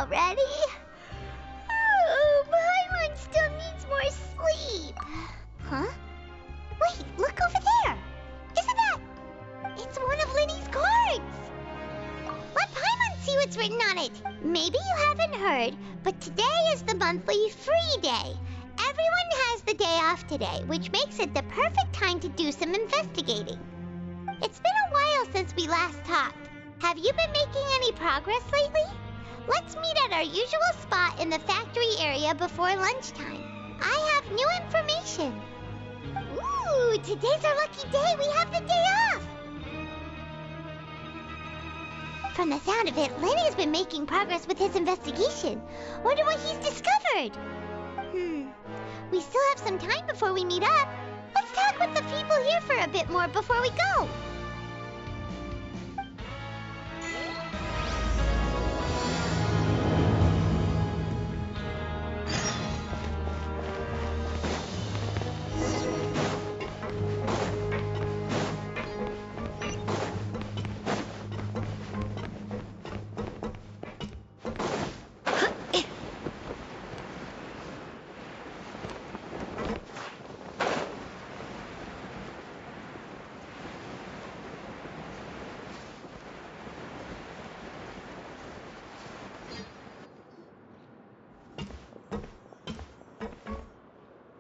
already? Oh, Paimon still needs more sleep. Huh? Wait, look over there. Isn't that... It's one of Linny's cards. Let Paimon see what's written on it. Maybe you haven't heard, but today is the monthly free day. Everyone has the day off today, which makes it the perfect time to do some investigating. It's been a while since we last talked. Have you been making any progress lately? Let's meet at our usual spot in the factory area before lunchtime. I have new information. Ooh, today's our lucky day. We have the day off. From the sound of it, Lenny's been making progress with his investigation. Wonder what he's discovered. We still have some time before we meet up. Let's talk with the people here for a bit more before we go.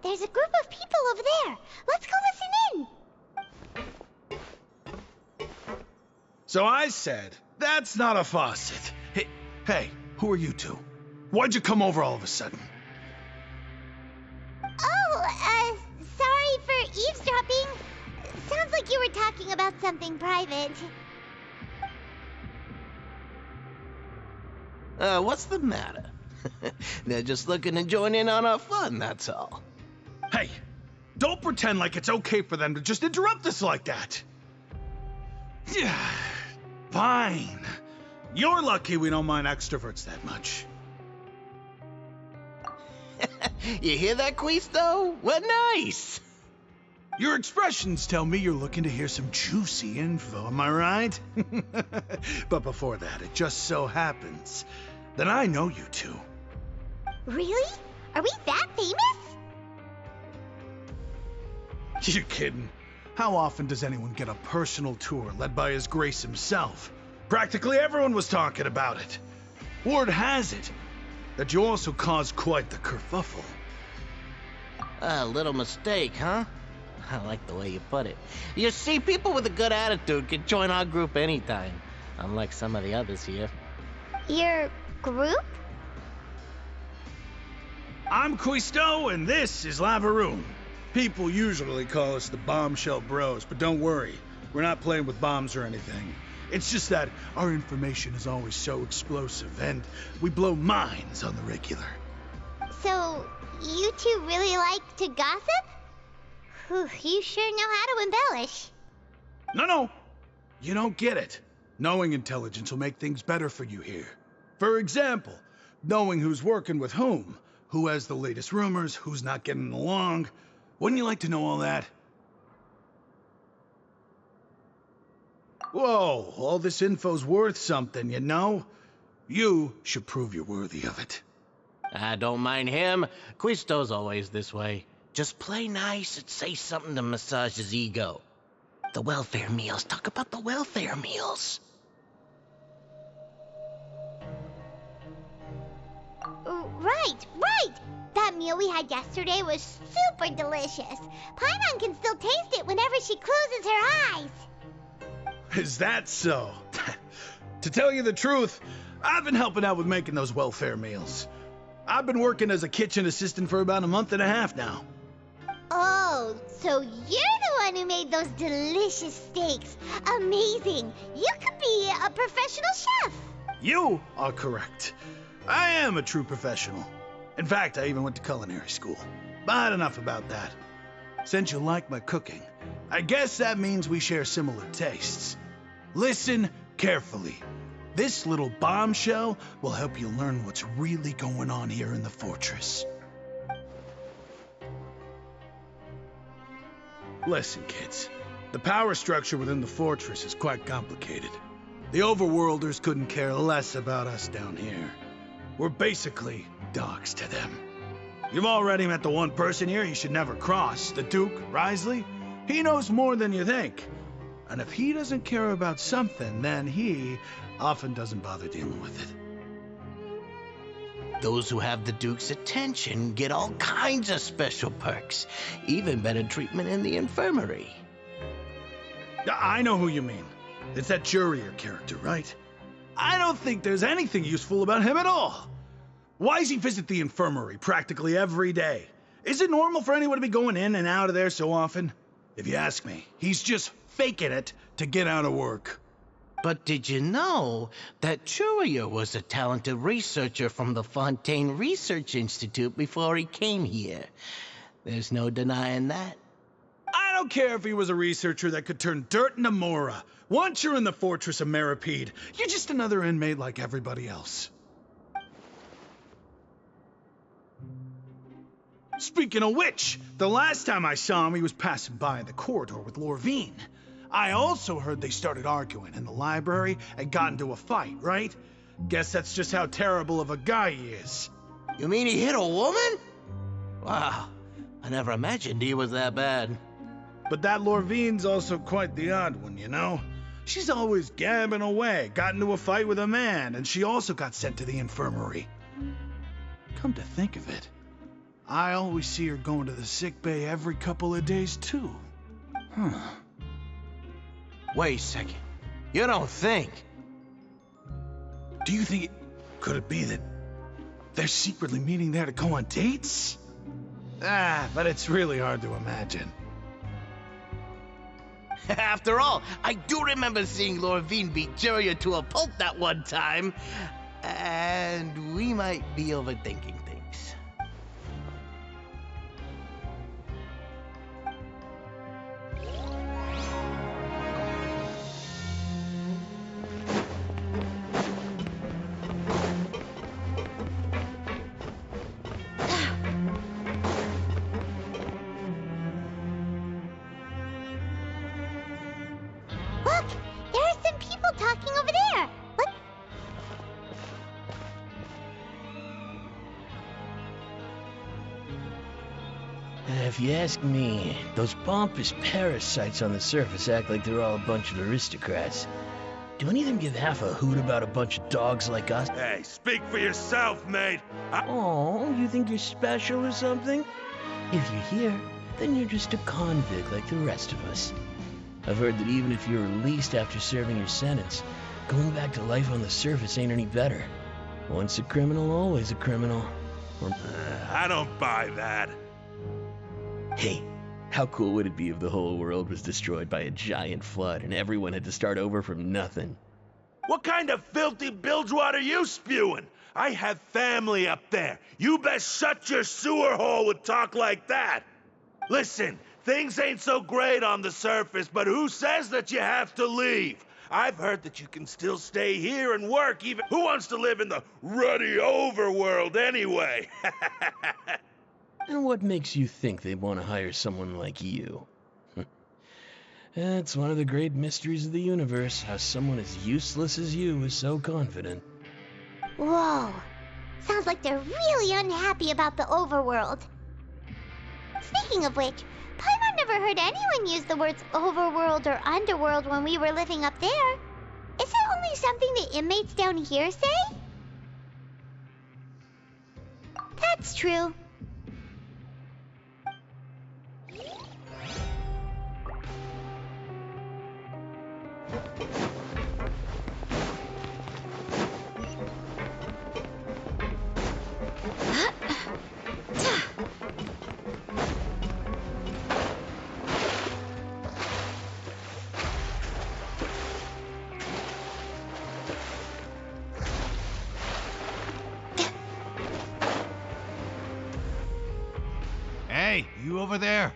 There's a group of people over there. Let's go listen in. So I said, that's not a faucet. Hey, who are you two? Why'd you come over all of a sudden? Oh, sorry for eavesdropping. Sounds like you were talking about something private. What's the matter? They're just looking to join in on our fun, that's all. Hey, don't pretend like it's okay for them to just interrupt us like that. Yeah, fine. You're lucky we don't mind extroverts that much. You hear that, Quisto? What nice! Your expressions tell me you're looking to hear some juicy info, am I right? But before that, it just so happens that I know you two. Really? Are we that famous? You're kidding. How often does anyone get a personal tour led by His Grace himself? Practically everyone was talking about it. Word has it that you also caused quite the kerfuffle. A little mistake, huh? I like the way you put it. You see, people with a good attitude can join our group anytime, unlike some of the others here. Your group? I'm Quisto, and this is Lavaroon. People usually call us the Bombshell Bros, but don't worry, we're not playing with bombs or anything. It's just that our information is always so explosive, and we blow minds on the regular. So, you two really like to gossip? Whew, you sure know how to embellish. No, you don't get it. Knowing intelligence will make things better for you here. For example, knowing who's working with whom, who has the latest rumors, who's not getting along. Wouldn't you like to know all that? Whoa, all this info's worth something, you know? You should prove you're worthy of it. I don't mind him. Quisto's always this way. Just play nice and say something to massage his ego. The welfare meals. Talk about the welfare meals. Right! That meal we had yesterday was super delicious. Paimon can still taste it whenever she closes her eyes. Is that so? To tell you the truth, I've been helping out with making those welfare meals. I've been working as a kitchen assistant for about a month and a half now. Oh, so you're the one who made those delicious steaks. Amazing. You could be a professional chef. You are correct. I am a true professional. In fact, I even went to culinary school. But enough about that. Since you like my cooking, I guess that means we share similar tastes. Listen carefully. This little bombshell will help you learn what's really going on here in the fortress. Listen, kids. The power structure within the fortress is quite complicated. The overworlders couldn't care less about us down here. We're basically dogs to them. You've already met the one person here you should never cross, the Duke, Risley. He knows more than you think. And if he doesn't care about something, then he often doesn't bother dealing with it. Those who have the Duke's attention get all kinds of special perks, even better treatment in the infirmary. I know who you mean. It's that Jurier character, right? I don't think there's anything useful about him at all. Why does he visit the infirmary practically every day? Is it normal for anyone to be going in and out of there so often? If you ask me, he's just faking it to get out of work. But did you know that Jurier was a talented researcher from the Fontaine Research Institute before he came here? There's no denying that. I don't care if he was a researcher that could turn dirt into Mora. Once you're in the fortress of Meripede, you're just another inmate like everybody else. Speaking of which, the last time I saw him, he was passing by in the corridor with Lorvine. I also heard they started arguing in the library and got into a fight, right? Guess that's just how terrible of a guy he is. You mean he hit a woman? Wow, I never imagined he was that bad. But that Lorvine's also quite the odd one, you know? She's always gabbing away, got into a fight with a man, and she also got sent to the infirmary. Come to think of it, I always see her going to the sick bay every couple of days, too. Huh. Wait a second. You don't think? Do you think could it be that they're secretly meeting there to go on dates? But it's really hard to imagine. After all, I do remember seeing Lorvine beat Jurier to a pulp that one time. And we might be overthinking things. Look, there are some people talking over there. Look. If you ask me, those pompous parasites on the surface act like they're all a bunch of aristocrats. Do any of them give half a hoot about a bunch of dogs like us? Hey, speak for yourself, mate. Oh, you think you're special or something? If you're here, then you're just a convict like the rest of us. I've heard that even if you're released after serving your sentence, going back to life on the surface ain't any better. Once a criminal, always a criminal. Or... I don't buy that. Hey, how cool would it be if the whole world was destroyed by a giant flood and everyone had to start over from nothing? What kind of filthy bilgewater are you spewing? I have family up there. You best shut your sewer hole with talk like that. Listen, things ain't so great on the surface, but who says that you have to leave? I've heard that you can still stay here and work even... Who wants to live in the ruddy overworld anyway? And what makes you think they want to hire someone like you? It's one of the great mysteries of the universe, how someone as useless as you is so confident. Whoa. Sounds like they're really unhappy about the overworld. Speaking of which, Paimon never heard anyone use the words overworld or underworld when we were living up there. Is it only something the inmates down here say? That's true. Hey, you over there?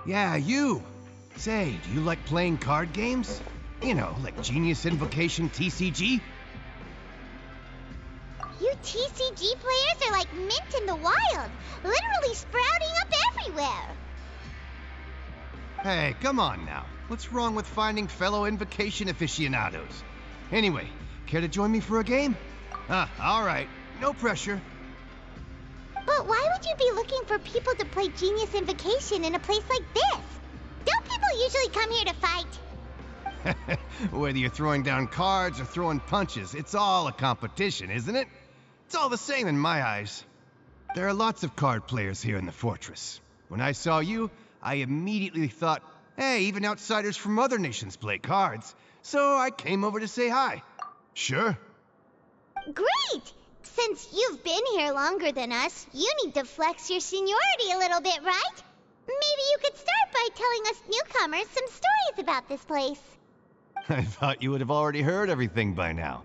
Yeah, you. Say, do you like playing card games? You know, like Genius Invocation TCG? You TCG players are like mint in the wild, literally sprouting up everywhere. Hey, come on now. What's wrong with finding fellow Invocation aficionados? Anyway, care to join me for a game? All right. No pressure. But why would you be looking for people to play Genius Invocation in a place like this? Don't people usually come here to fight? Whether you're throwing down cards or throwing punches, it's all a competition, isn't it? It's all the same in my eyes. There are lots of card players here in the fortress. When I saw you, I immediately thought, hey, even outsiders from other nations play cards. So I came over to say hi. Sure. Great! Since you've been here longer than us, you need to flex your seniority a little bit, right? Maybe you could start by telling us newcomers some stories about this place. I thought you would have already heard everything by now.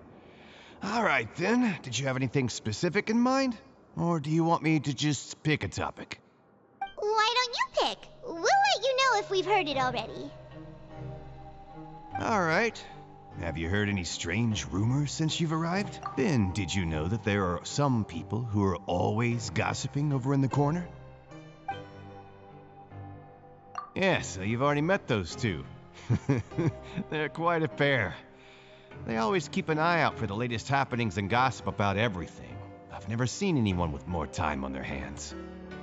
All right, then. Did you have anything specific in mind? Or do you want me to just pick a topic? Why don't you pick? We'll let you know if we've heard it already. All right. Have you heard any strange rumors since you've arrived? Then, did you know that there are some people who are always gossiping over in the corner? Yeah, so you've already met those two. They're quite a pair. They always keep an eye out for the latest happenings and gossip about everything. I've never seen anyone with more time on their hands.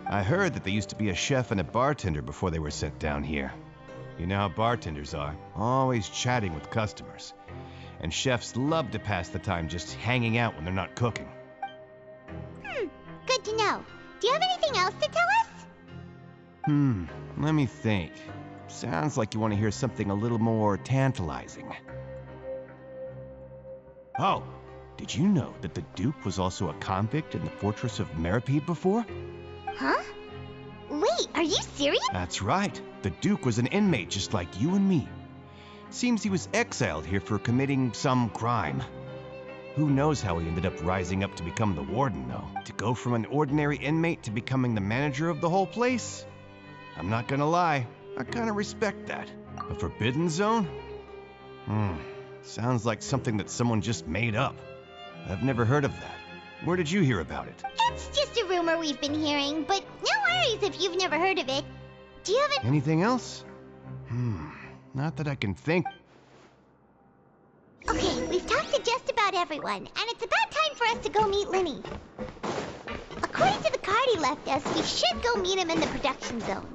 I heard that they used to be a chef and a bartender before they were sent down here. You know how bartenders are, always chatting with customers. And chefs love to pass the time just hanging out when they're not cooking. Good to know. Do you have anything else to tell us? Let me think. Sounds like you want to hear something a little more tantalizing. Oh, did you know that the Duke was also a convict in the fortress of Meripede before? Huh? Wait, are you serious? That's right. The Duke was an inmate just like you and me. Seems he was exiled here for committing some crime. Who knows how he ended up rising up to become the warden, though? To go from an ordinary inmate to becoming the manager of the whole place? I'm not gonna lie, I kinda respect that. A forbidden zone? Sounds like something that someone just made up. I've never heard of that. Where did you hear about it? It's just a rumor we've been hearing, but no worries if you've never heard of it. Do you have Anything else? Not that I can think. Okay, we've talked to just about everyone, and it's about time for us to go meet Linny. According to the card he left us, we should go meet him in the production zone.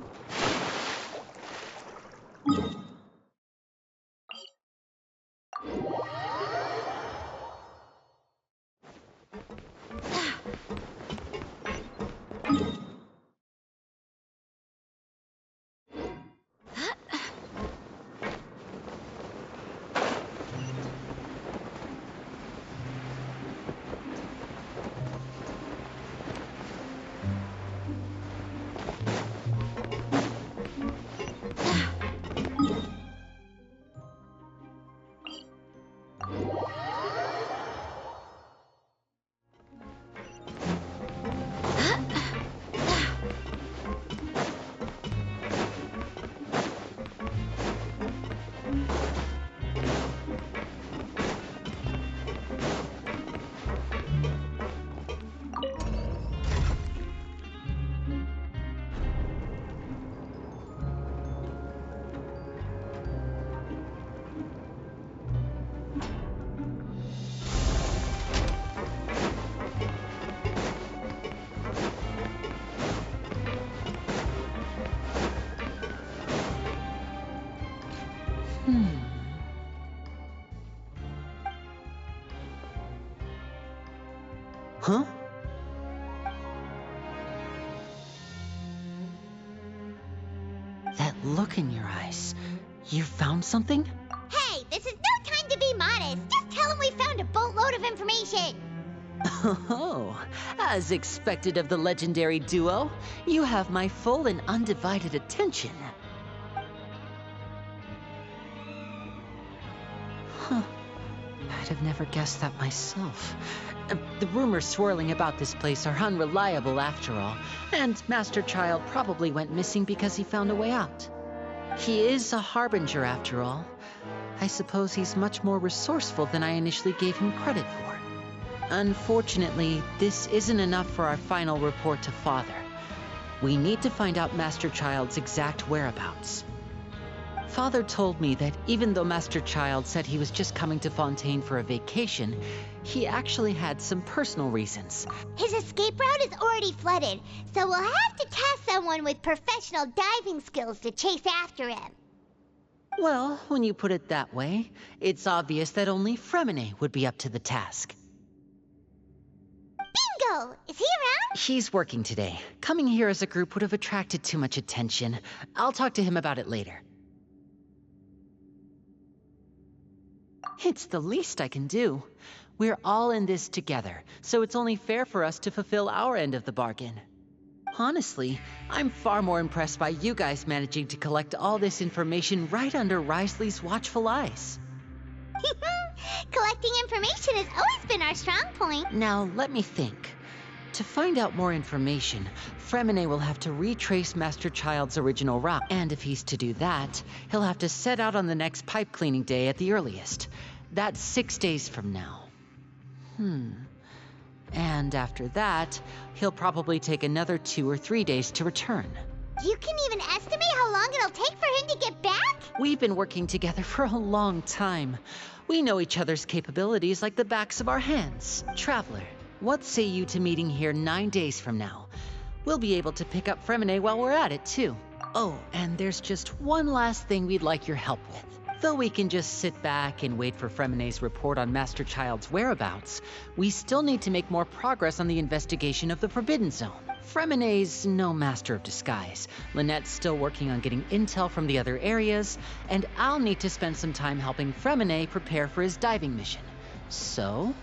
Huh? That look in your eyes. You found something? Hey, this is no time to be modest. Just tell him we found a boatload of information. Oh, as expected of the legendary duo, you have my full and undivided attention. Huh. I'd have never guessed that myself. The rumors swirling about this place are unreliable after all, and Master Child probably went missing because he found a way out. He is a harbinger after all. I suppose he's much more resourceful than I initially gave him credit for. Unfortunately, this isn't enough for our final report to Father. We need to find out Master Child's exact whereabouts. Father told me that even though Master Child said he was just coming to Fontaine for a vacation, he actually had some personal reasons. His escape route is already flooded, so we'll have to task someone with professional diving skills to chase after him. Well, when you put it that way, it's obvious that only Fremine would be up to the task. Bingo! Is he around? He's working today. Coming here as a group would have attracted too much attention. I'll talk to him about it later. It's the least I can do. We're all in this together, so it's only fair for us to fulfill our end of the bargain. Honestly, I'm far more impressed by you guys managing to collect all this information right under Risley's watchful eyes. Collecting information has always been our strong point. Now, let me think. To find out more information, Fremine will have to retrace Master Child's original route. And if he's to do that, he'll have to set out on the next pipe cleaning day at the earliest. That's 6 days from now. And after that, he'll probably take another 2 or 3 days to return. You can even estimate how long it'll take for him to get back? We've been working together for a long time. We know each other's capabilities like the backs of our hands. Traveler, what say you to meeting here 9 days from now? We'll be able to pick up Fremine while we're at it, too. Oh, and there's just one last thing we'd like your help with. Though we can just sit back and wait for Fremine's report on Master Child's whereabouts, we still need to make more progress on the investigation of the Forbidden Zone. Fremine's no master of disguise. Lynette's still working on getting intel from the other areas, and I'll need to spend some time helping Fremine prepare for his diving mission. So,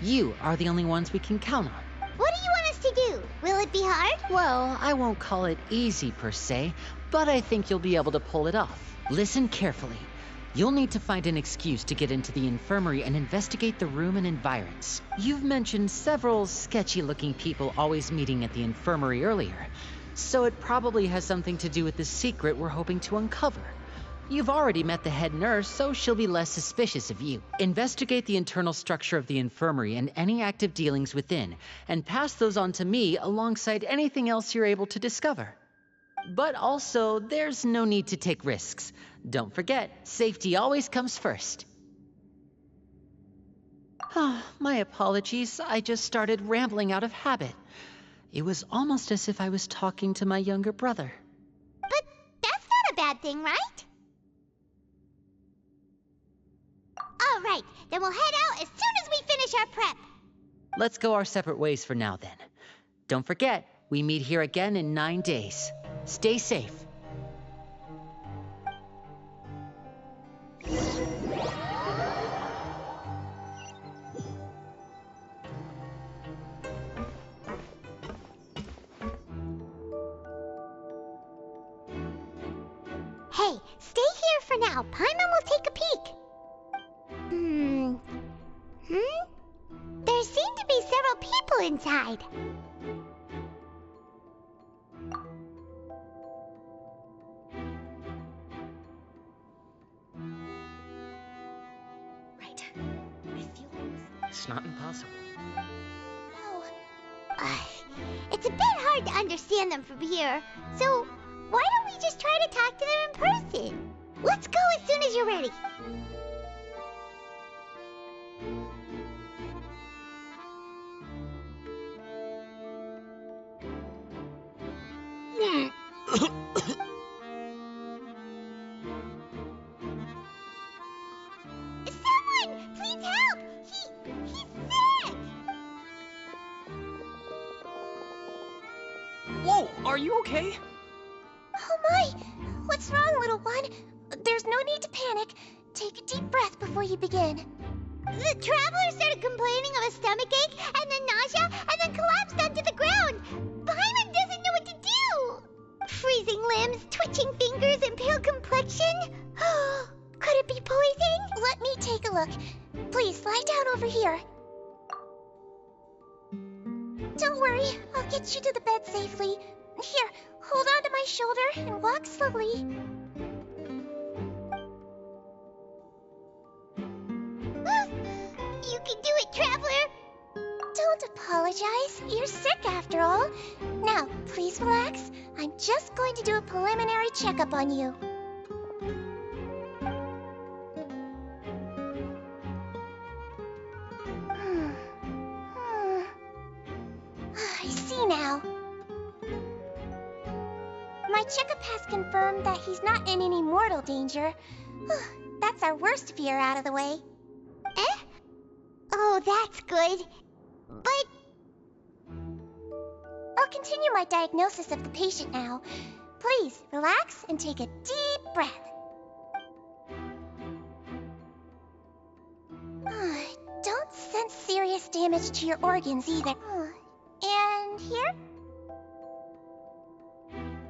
you are the only ones we can count on. What do you want us to do? Will it be hard? Well, I won't call it easy per se, but I think you'll be able to pull it off. Listen carefully. You'll need to find an excuse to get into the infirmary and investigate the room and environs. You've mentioned several sketchy-looking people always meeting at the infirmary earlier, so it probably has something to do with the secret we're hoping to uncover. You've already met the head nurse, so she'll be less suspicious of you. Investigate the internal structure of the infirmary and any active dealings within, and pass those on to me alongside anything else you're able to discover. But also, there's no need to take risks. Don't forget, safety always comes first. My apologies, I just started rambling out of habit. It was almost as if I was talking to my younger brother. But that's not a bad thing, right? All right, then we'll head out as soon as we finish our prep. Let's go our separate ways for now, then. Don't forget, we meet here again in 9 days. Stay safe. Hey, stay here for now. Paimon will take a peek. There seem to be several people inside. Right. I feel It's not impossible. no. It's a bit hard to understand them from here, so why don't we just try to talk to them in person? Let's go as soon as you're ready. Someone, please help! He's sick! Whoa, are you okay? Oh my! What's wrong, little one? There's no need to panic. Take a deep breath before you begin. The traveler started complaining of a stomachache, and then nausea, and then collapsed onto the ground. Paimon doesn't know what to do. Freezing limbs, twitching fingers, and pale complexion. Could it be poison? Let me take a look. Please lie down over here. Don't worry, I'll get you to the bed safely. Here, hold on to my shoulder and walk slowly. You can do it, traveler! Don't apologize. You're sick after all. Now, please relax. I'm just going to do a preliminary checkup on you. now. My checkup has confirmed that he's not in any mortal danger. That's our worst fear out of the way. Eh? Oh, that's good. But I'll continue my diagnosis of the patient now. Please, relax and take a deep breath. Don't sense serious damage to your organs either. And here?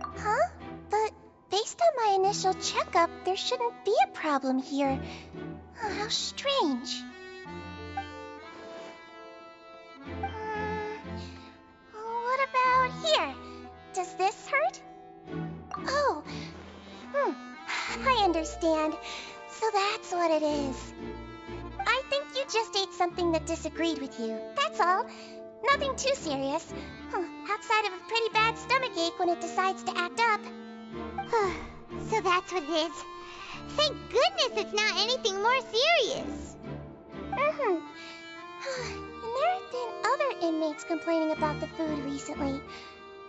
Huh? But based on my initial checkup, there shouldn't be a problem here. How strange. What about here? Does this hurt? Oh. I understand. So that's what it is. I think you just ate something that disagreed with you. That's all. Nothing too serious. Outside of a pretty bad stomachache when it decides to act up. So that's what it is. Thank goodness it's not anything more serious. And there have been other inmates complaining about the food recently.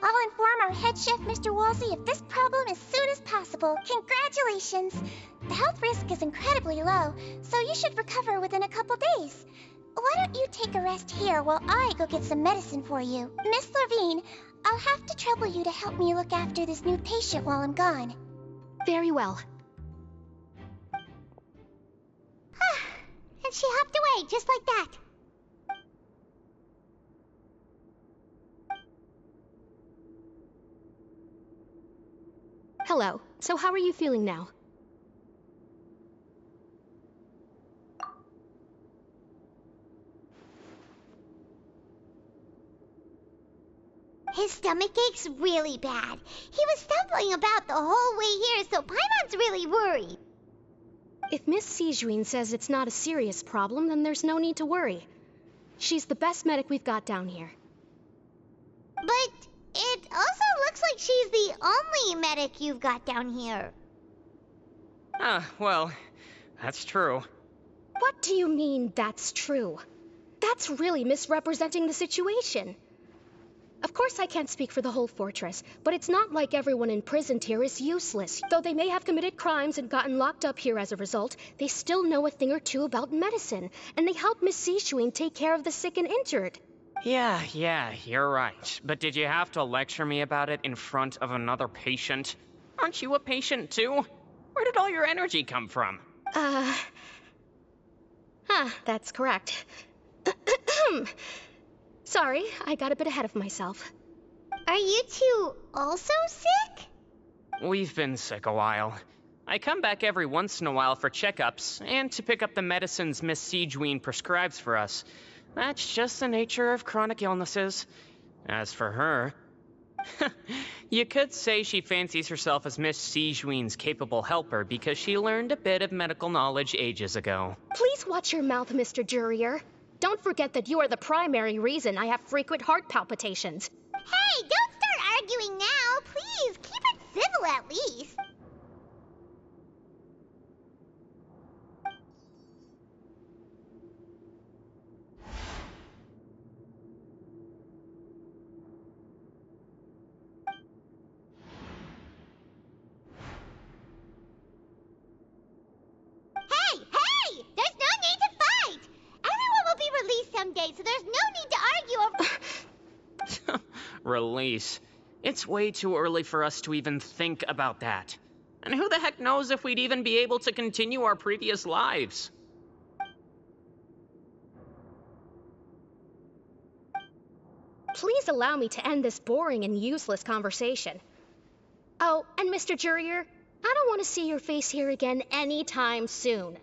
I'll inform our head chef, Mr. Wolsey, of this problem as soon as possible. Congratulations! The health risk is incredibly low, so you should recover within a couple days. Why don't you take a rest here while I go get some medicine for you? Miss Levine, I'll have to trouble you to help me look after this new patient while I'm gone. Very well. And she hopped away just like that. Hello. So how are you feeling now? His stomach ache's really bad. He was stumbling about the whole way here, so Paimon's really worried. If Miss Sijuin says it's not a serious problem, then there's no need to worry. She's the best medic we've got down here. But it also looks like she's the only medic you've got down here. Well, that's true. What do you mean, that's true? That's really misrepresenting the situation. Of course I can't speak for the whole fortress, but it's not like everyone imprisoned here is useless. Though they may have committed crimes and gotten locked up here as a result, they still know a thing or two about medicine, and they help Miss Sijuin take care of the sick and injured. Yeah, you're right. But did you have to lecture me about it in front of another patient? Aren't you a patient too? Where did all your energy come from? That's correct. Sorry, I got a bit ahead of myself. Are you two also sick? We've been sick a while. I come back every once in a while for checkups, and to pick up the medicines Miss Sijuin prescribes for us. That's just the nature of chronic illnesses. As for her... you could say she fancies herself as Miss Sijuin's capable helper because she learned a bit of medical knowledge ages ago. Please watch your mouth, Mr. Jurier. Don't forget that you are the primary reason I have frequent heart palpitations. Hey, don't start arguing now, please. Keep it civil at least. Hey! There's no need to fight! Everyone will be released someday, so there's no need to argue over... Release. It's way too early for us to even think about that. And who the heck knows if we'd even be able to continue our previous lives? Please allow me to end this boring and useless conversation. Oh, and Mr. Jurier, I don't want to see your face here again anytime soon.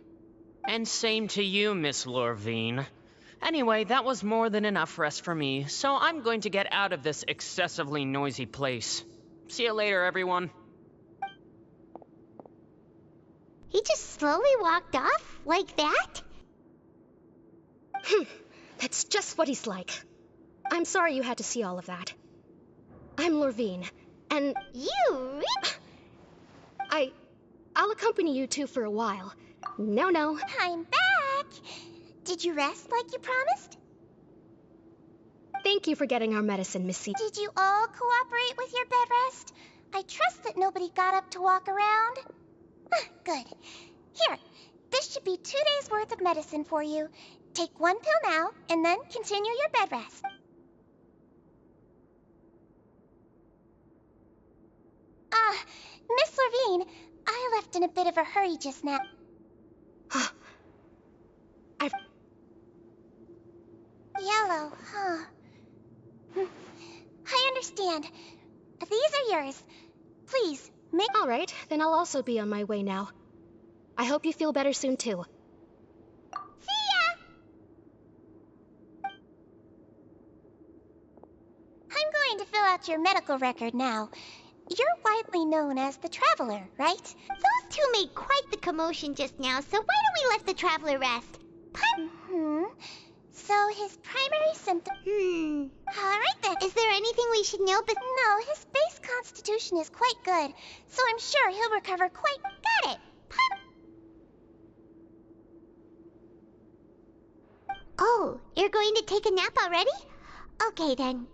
And same to you, Miss Lorvine. Anyway, that was more than enough rest for me, so I'm going to get out of this excessively noisy place. See you later, everyone. He just slowly walked off like that? That's just what he's like. I'm sorry you had to see all of that. I'm Lorvine, and... You? I'll accompany you two for a while. No. I'm back! Did you rest like you promised? Thank you for getting our medicine, Missy. Did you all cooperate with your bed rest? I trust that nobody got up to walk around. Good. Here, this should be 2 days' worth of medicine for you. Take 1 pill now, and then continue your bed rest. Miss Levine, I left in a bit of a hurry just now. Yellow, huh? I understand. These are yours. Please, make... All right, then I'll also be on my way now. I hope you feel better soon, too. See ya! I'm going to fill out your medical record now. You're widely known as the Traveler, right? Those two made quite the commotion just now, so why don't we let the Traveler rest? So his primary symptom... All right then. Is there anything we should know? But no, his base constitution is quite good, so I'm sure he'll recover quite... Got it. Oh, you're going to take a nap already? Okay then,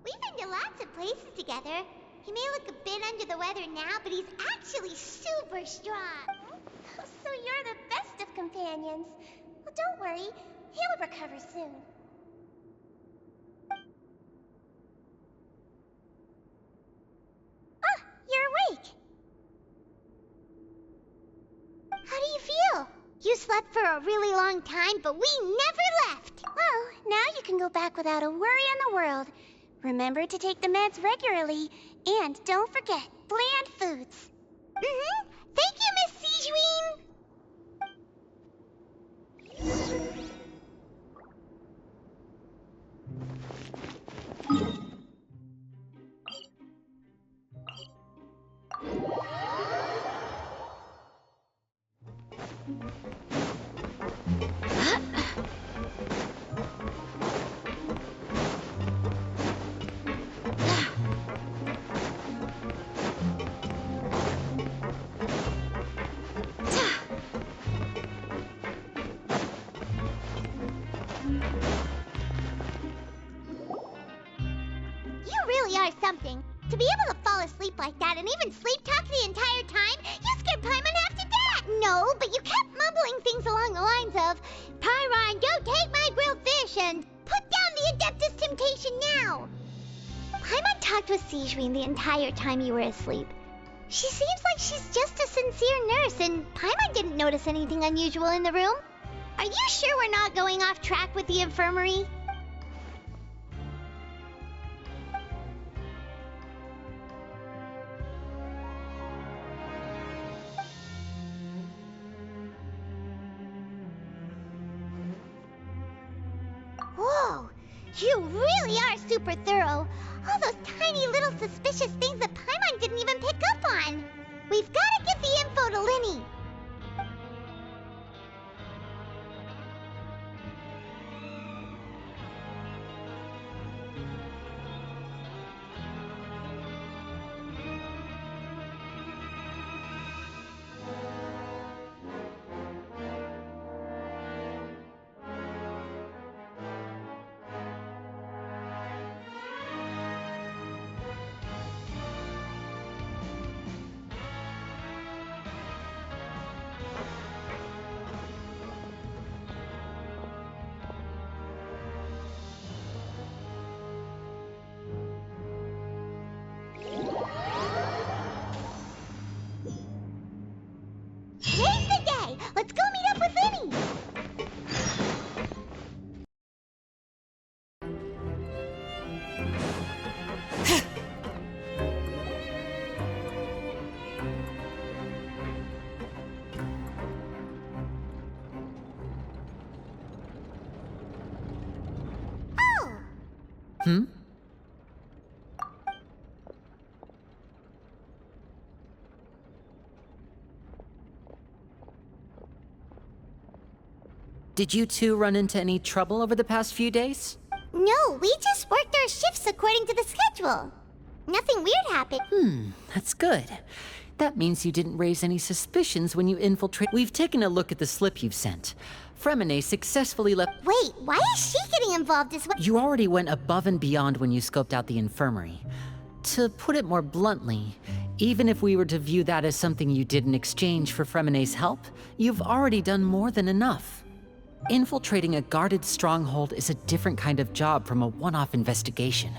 We've been to lots of places together. He may look a bit under the weather now, but he's actually super strong. So you're the best of companions. Well, don't worry. He'll recover soon. You're awake. How do you feel? You slept for a really long time, but we never left. Well, now you can go back without a worry in the world. Remember to take the meds regularly, and don't forget, bland foods. Thank you, Miss Sijuin. Something. To be able to fall asleep like that and even sleep talk the entire time, you scared Paimon half to death! No, but you kept mumbling things along the lines of, Pyron, don't take my grilled fish, and put down the Adeptus Temptation now! Paimon talked with Sijuin the entire time you were asleep. She seems like she's just a sincere nurse, and Paimon didn't notice anything unusual in the room. Are you sure we're not going off track with the infirmary? Whoa! You really are super thorough. All those tiny little suspicious things that Paimon didn't even pick up on. We've got to get the info to Linny. Today's the day! Let's go meet up with Linny! Oh! Did you two run into any trouble over the past few days? No, we just worked our shifts according to the schedule. Nothing weird happened. That's good. That means you didn't raise any suspicions when you infiltrate. We've taken a look at the slip you've sent. Fremine successfully left. Wait, why is she getting involved as well? You already went above and beyond when you scoped out the infirmary. To put it more bluntly, even if we were to view that as something you did in exchange for Fremine's help, you've already done more than enough. Infiltrating a guarded stronghold is a different kind of job from a one-off investigation.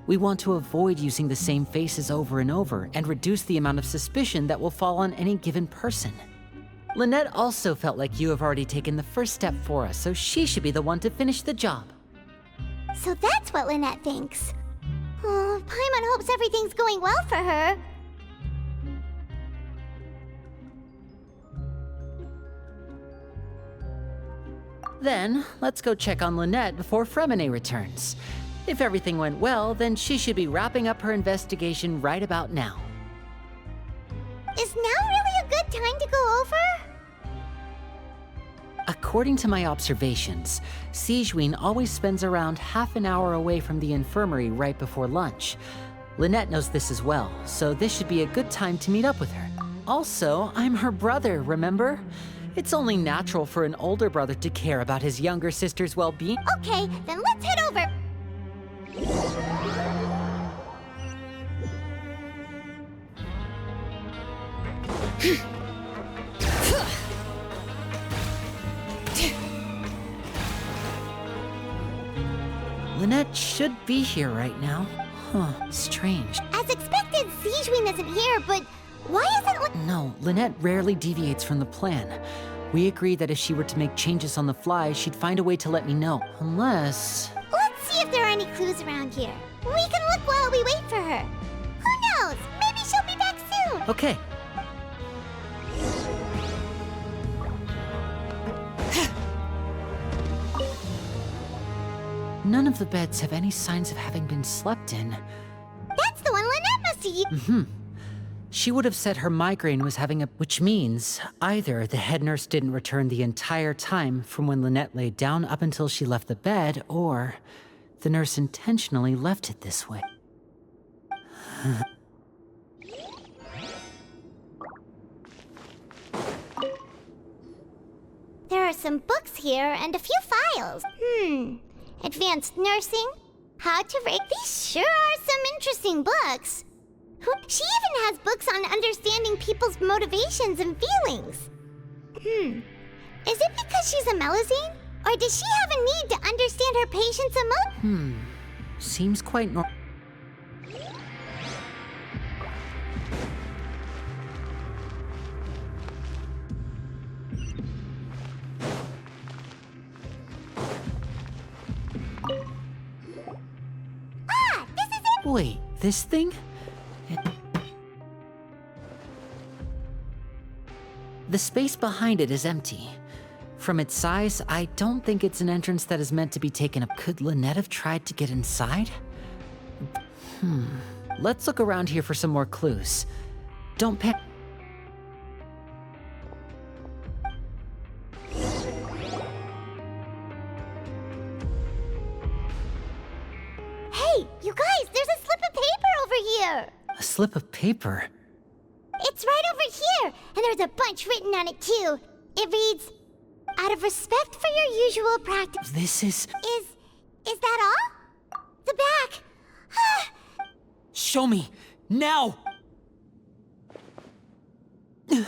We want to avoid using the same faces over and over and reduce the amount of suspicion that will fall on any given person. Lynette also felt like you have already taken the first step for us, so she should be the one to finish the job. So that's what Lynette thinks. Oh, Paimon hopes everything's going well for her. Then, let's go check on Lynette before Fremine returns. If everything went well, then she should be wrapping up her investigation right about now. Is now really a good time to go over? According to my observations, Sigewinne always spends around half an hour away from the infirmary right before lunch. Lynette knows this as well, so this should be a good time to meet up with her. Also, I'm her brother, remember? It's only natural for an older brother to care about his younger sister's well-being. Okay, then let's head over. Lynette should be here right now. Huh, strange. As expected, Sigewinne isn't here, but why isn't No, Lynette rarely deviates from the plan. We agreed that if she were to make changes on the fly, she'd find a way to let me know. Unless... Let's see if there are any clues around here. We can look while we wait for her. Who knows? Maybe she'll be back soon. Okay. None of the beds have any signs of having been slept in. That's the one Lynette must have used. She would have said her migraine was having a... Which means either the head nurse didn't return the entire time from when Lynette laid down up until she left the bed, or the nurse intentionally left it this way. There are some books here and a few files. Advanced nursing? How to rake? These sure are some interesting books. She even has books on understanding people's motivations and feelings. Is it because she's a Melusine? Or does she have a need to understand her patient's emotions? Seems quite normal. This is it! Wait, this thing? The space behind it is empty. From its size, I don't think it's an entrance that is meant to be taken up. Could Lynette have tried to get inside? Let's look around here for some more clues. Don't panic. Hey, you guys, there's a slip of paper over here! A slip of paper? It's right over here, and there's a bunch written on it too. It reads, out of respect for your usual practice. This is... Is that all? The back. Show me! Now! That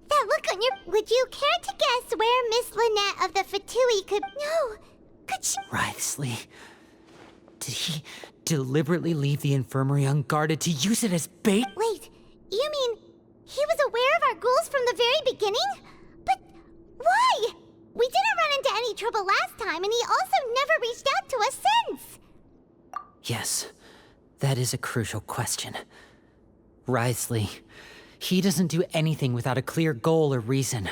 look on your... Would you care to guess where Miss Lynette of the Fatui could... No, could she... Wriothesley. Did he deliberately leave the infirmary unguarded to use it as bait? Wait, you mean he was aware of our goals from the very beginning? But why? We didn't run into any trouble last time, and he also never reached out to us since. Yes, that is a crucial question. Wriothesley, he doesn't do anything without a clear goal or reason.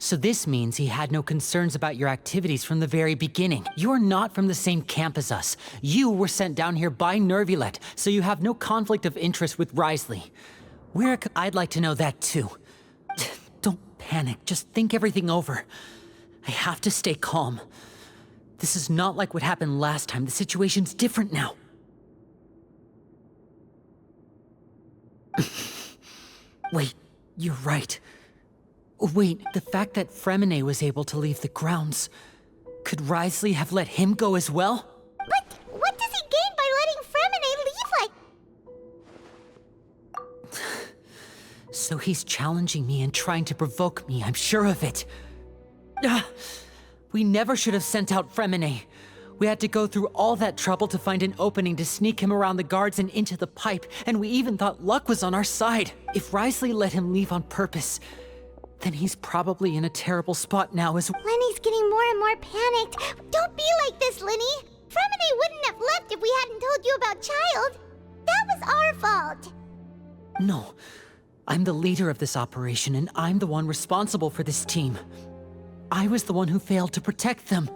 So this means he had no concerns about your activities from the very beginning. You're not from the same camp as us. You were sent down here by Nervulet, so you have no conflict of interest with Wriothesley. I'd like to know that too. Don't panic, just think everything over. I have to stay calm. This is not like what happened last time. The situation's different now. Wait, you're right. Wait, the fact that Fremine was able to leave the grounds, could Wriothesley have let him go as well? But what does he gain by letting Fremine leave like... So he's challenging me and trying to provoke me, I'm sure of it. We never should have sent out Fremine. We had to go through all that trouble to find an opening to sneak him around the guards and into the pipe, and we even thought luck was on our side. If Wriothesley let him leave on purpose, then he's probably in a terrible spot now as... Lenny's getting more and more panicked. Don't be like this, Lenny. Fremine wouldn't have left if we hadn't told you about Child. That was our fault. No. I'm the leader of this operation, and I'm the one responsible for this team. I was the one who failed to protect them.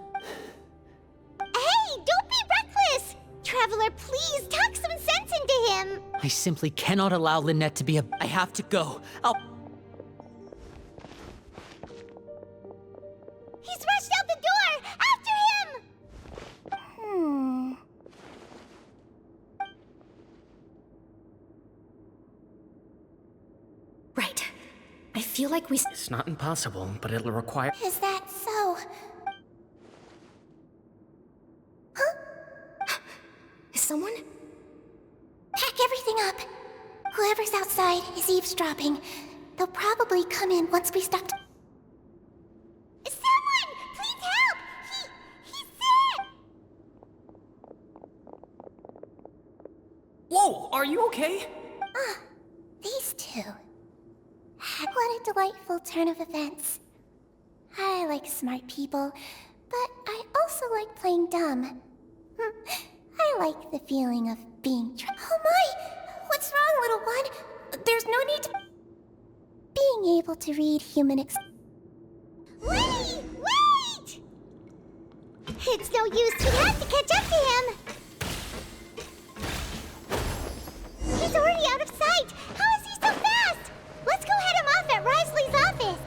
Hey, don't be reckless! Traveler, please talk some sense into him. I simply cannot allow Lynette to be a... I have to go. He's rushed out the door! After him! Right. I feel like we... It's not impossible, but it'll require... Is that so? Huh? Is someone? Pack everything up. Whoever's outside is eavesdropping. They'll probably come in once we stop... Someone! Please help! He's sick! Whoa, are you okay? These two. What a delightful turn of events. I like smart people, but I also like playing dumb. I like the feeling of being Oh my! What's wrong, little one? There's no need to... Being able to read human Lenny! Wait! It's no use. We have to catch up to him. He's already out of sight. How is he so fast? Let's go head him off at Wriothesley's office.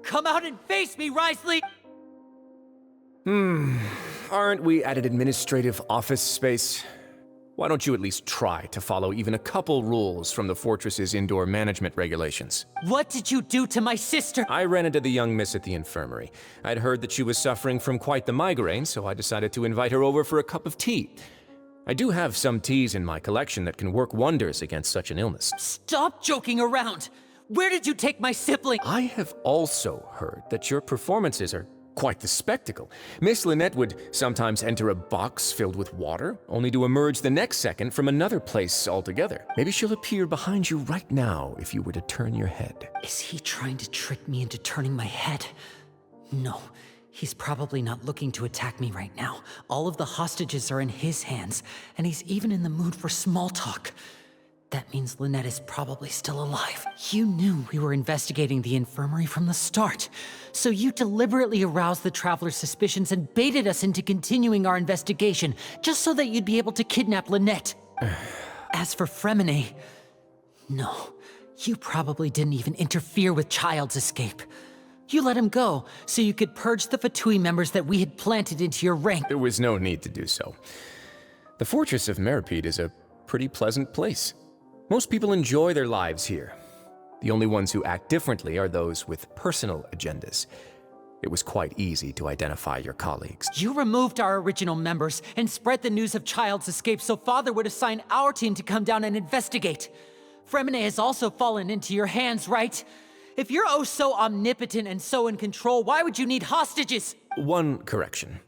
Come out and face me, Wriothesley! Aren't we at an administrative office space? Why don't you at least try to follow even a couple rules from the fortress's indoor management regulations? What did you do to my sister? I ran into the young miss at the infirmary. I'd heard that she was suffering from quite the migraine, so I decided to invite her over for a cup of tea. I do have some teas in my collection that can work wonders against such an illness. Stop joking around! Where did you take my sibling? I have also heard that your performances are quite the spectacle. Miss Lynette would sometimes enter a box filled with water, only to emerge the next second from another place altogether. Maybe she'll appear behind you right now if you were to turn your head. Is he trying to trick me into turning my head? No, he's probably not looking to attack me right now. All of the hostages are in his hands, and he's even in the mood for small talk. That means Lynette is probably still alive. You knew we were investigating the infirmary from the start, so you deliberately aroused the Traveler's suspicions and baited us into continuing our investigation, just so that you'd be able to kidnap Lynette. As for Fremine, no, you probably didn't even interfere with Child's escape. You let him go, so you could purge the Fatui members that we had planted into your rank. There was no need to do so. The Fortress of Meripede is a pretty pleasant place. Most people enjoy their lives here. The only ones who act differently are those with personal agendas. It was quite easy to identify your colleagues. You removed our original members and spread the news of Child's escape so Father would assign our team to come down and investigate. Fremine has also fallen into your hands, right? If you're oh so omnipotent and so in control, why would you need hostages? One correction.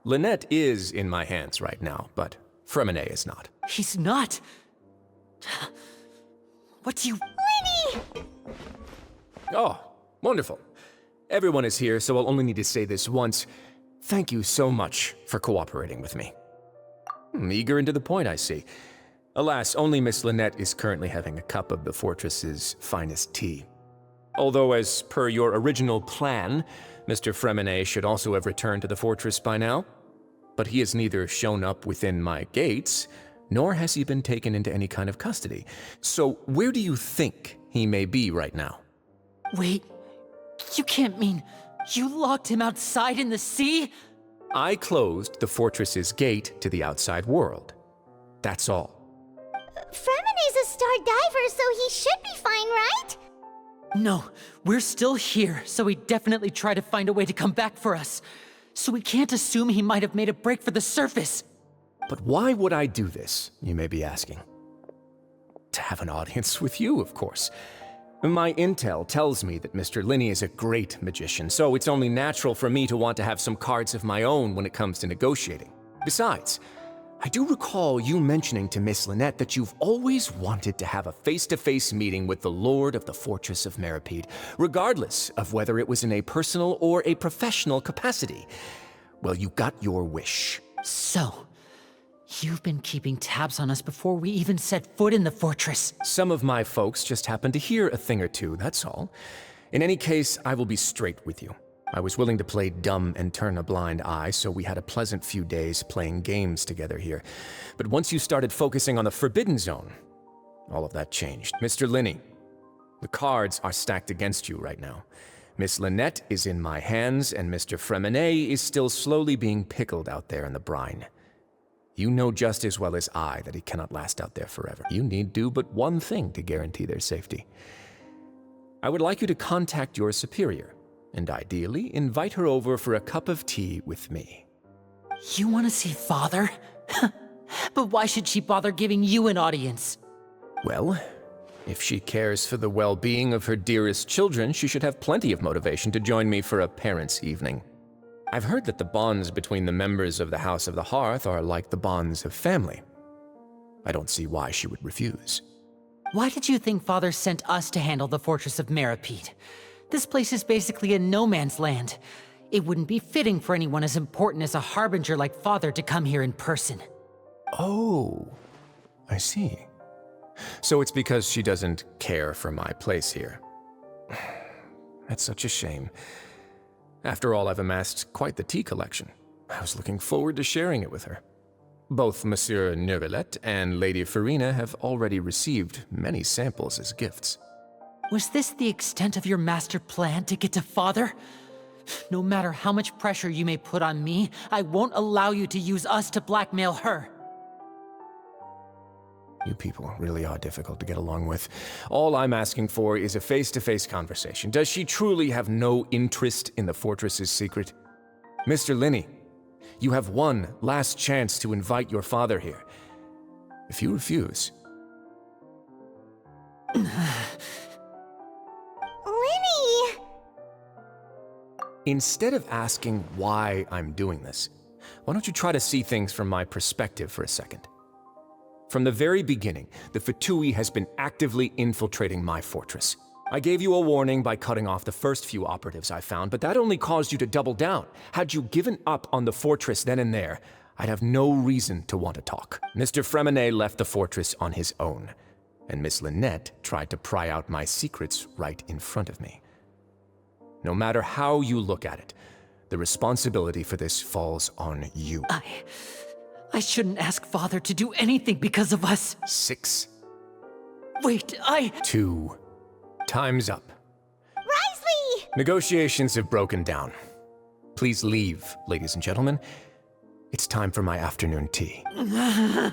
Lynette is in my hands right now, but Fremine is not. He's not. What do you... Lenny! Oh, wonderful. Everyone is here, so I'll only need to say this once. Thank you so much for cooperating with me. Eager and to the point, I see. Alas, only Miss Lynette is currently having a cup of the fortress's finest tea. Although, as per your original plan, Mr. Fremine should also have returned to the fortress by now. But he has neither shown up within my gates, nor has he been taken into any kind of custody. So where do you think he may be right now? Wait, you can't mean you locked him outside in the sea? I closed the fortress's gate to the outside world. That's all. Fremine's a star diver, so he should be fine, right? No, we're still here, so he definitely tried to find a way to come back for us. So we can't assume he might have made a break for the surface. But why would I do this, you may be asking? To have an audience with you, of course. My intel tells me that Mr. Linney is a great magician, so it's only natural for me to want to have some cards of my own when it comes to negotiating. Besides, I do recall you mentioning to Miss Lynette that you've always wanted to have a face-to-face meeting with the Lord of the Fortress of Meripede, regardless of whether it was in a personal or a professional capacity. Well, you got your wish. So, you've been keeping tabs on us before we even set foot in the fortress. Some of my folks just happened to hear a thing or two, that's all. In any case, I will be straight with you. I was willing to play dumb and turn a blind eye, so we had a pleasant few days playing games together here. But once you started focusing on the Forbidden Zone, all of that changed. Mr. Linney, the cards are stacked against you right now. Miss Lynette is in my hands, and Mr. Fremine is still slowly being pickled out there in the brine. You know just as well as I that he cannot last out there forever. You need do but one thing to guarantee their safety. I would like you to contact your superior, and ideally invite her over for a cup of tea with me. You want to see Father? But why should she bother giving you an audience? Well, if she cares for the well-being of her dearest children, she should have plenty of motivation to join me for a parents' evening. I've heard that the bonds between the members of the House of the Hearth are like the bonds of family. I don't see why she would refuse. Why did you think Father sent us to handle the Fortress of Meripede? This place is basically a no-man's land. It wouldn't be fitting for anyone as important as a harbinger like Father to come here in person. Oh, I see. So it's because she doesn't care for my place here. That's such a shame. After all, I've amassed quite the tea collection. I was looking forward to sharing it with her. Both Monsieur Neuvillette and Lady Farina have already received many samples as gifts. Was this the extent of your master plan to get to Father? No matter how much pressure you may put on me, I won't allow you to use us to blackmail her. You people really are difficult to get along with. All I'm asking for is a face-to-face conversation. Does she truly have no interest in the fortress's secret? Mr. Linney, you have one last chance to invite your father here. If you refuse... Linney! Instead of asking why I'm doing this, why don't you try to see things from my perspective for a second? From the very beginning, the Fatui has been actively infiltrating my fortress. I gave you a warning by cutting off the first few operatives I found, but that only caused you to double down. Had you given up on the fortress then and there, I'd have no reason to want to talk. Mr. Fremine left the fortress on his own, and Miss Lynette tried to pry out my secrets right in front of me. No matter how you look at it, the responsibility for this falls on you. I shouldn't ask Father to do anything because of us. 6. Wait, 2. Time's up. Risley! Negotiations have broken down. Please leave, ladies and gentlemen. It's time for my afternoon tea. Yeah,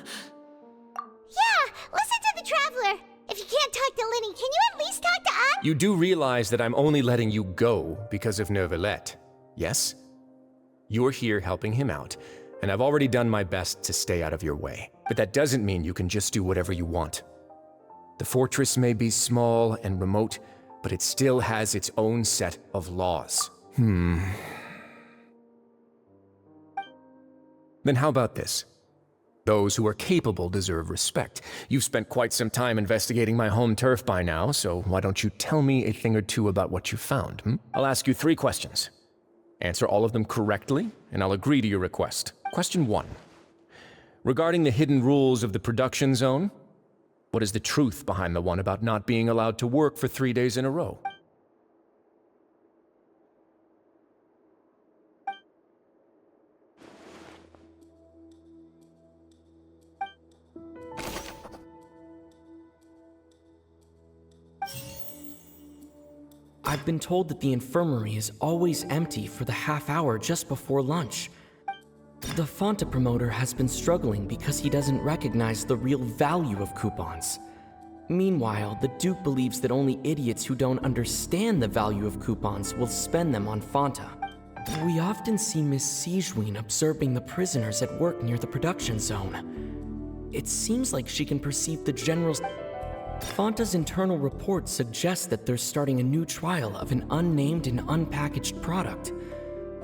listen to the Traveler. If you can't talk to Linney, can you at least talk to us? You do realize that I'm only letting you go because of Neuvillette, yes? You're here helping him out, and I've already done my best to stay out of your way. But that doesn't mean you can just do whatever you want. The fortress may be small and remote, but it still has its own set of laws. Then how about this? Those who are capable deserve respect. You've spent quite some time investigating my home turf by now, so why don't you tell me a thing or two about what you found? I'll ask you 3 questions. Answer all of them correctly, and I'll agree to your request. Question 1. Regarding the hidden rules of the production zone, what is the truth behind the one about not being allowed to work for 3 days in a row? I've been told that the infirmary is always empty for the half hour just before lunch. The Fonta promoter has been struggling because he doesn't recognize the real value of coupons. Meanwhile, the Duke believes that only idiots who don't understand the value of coupons will spend them on Fonta. We often see Miss Sijween observing the prisoners at work near the production zone. It seems like she can perceive the general... Fonta's internal report suggests that they're starting a new trial of an unnamed and unpackaged product.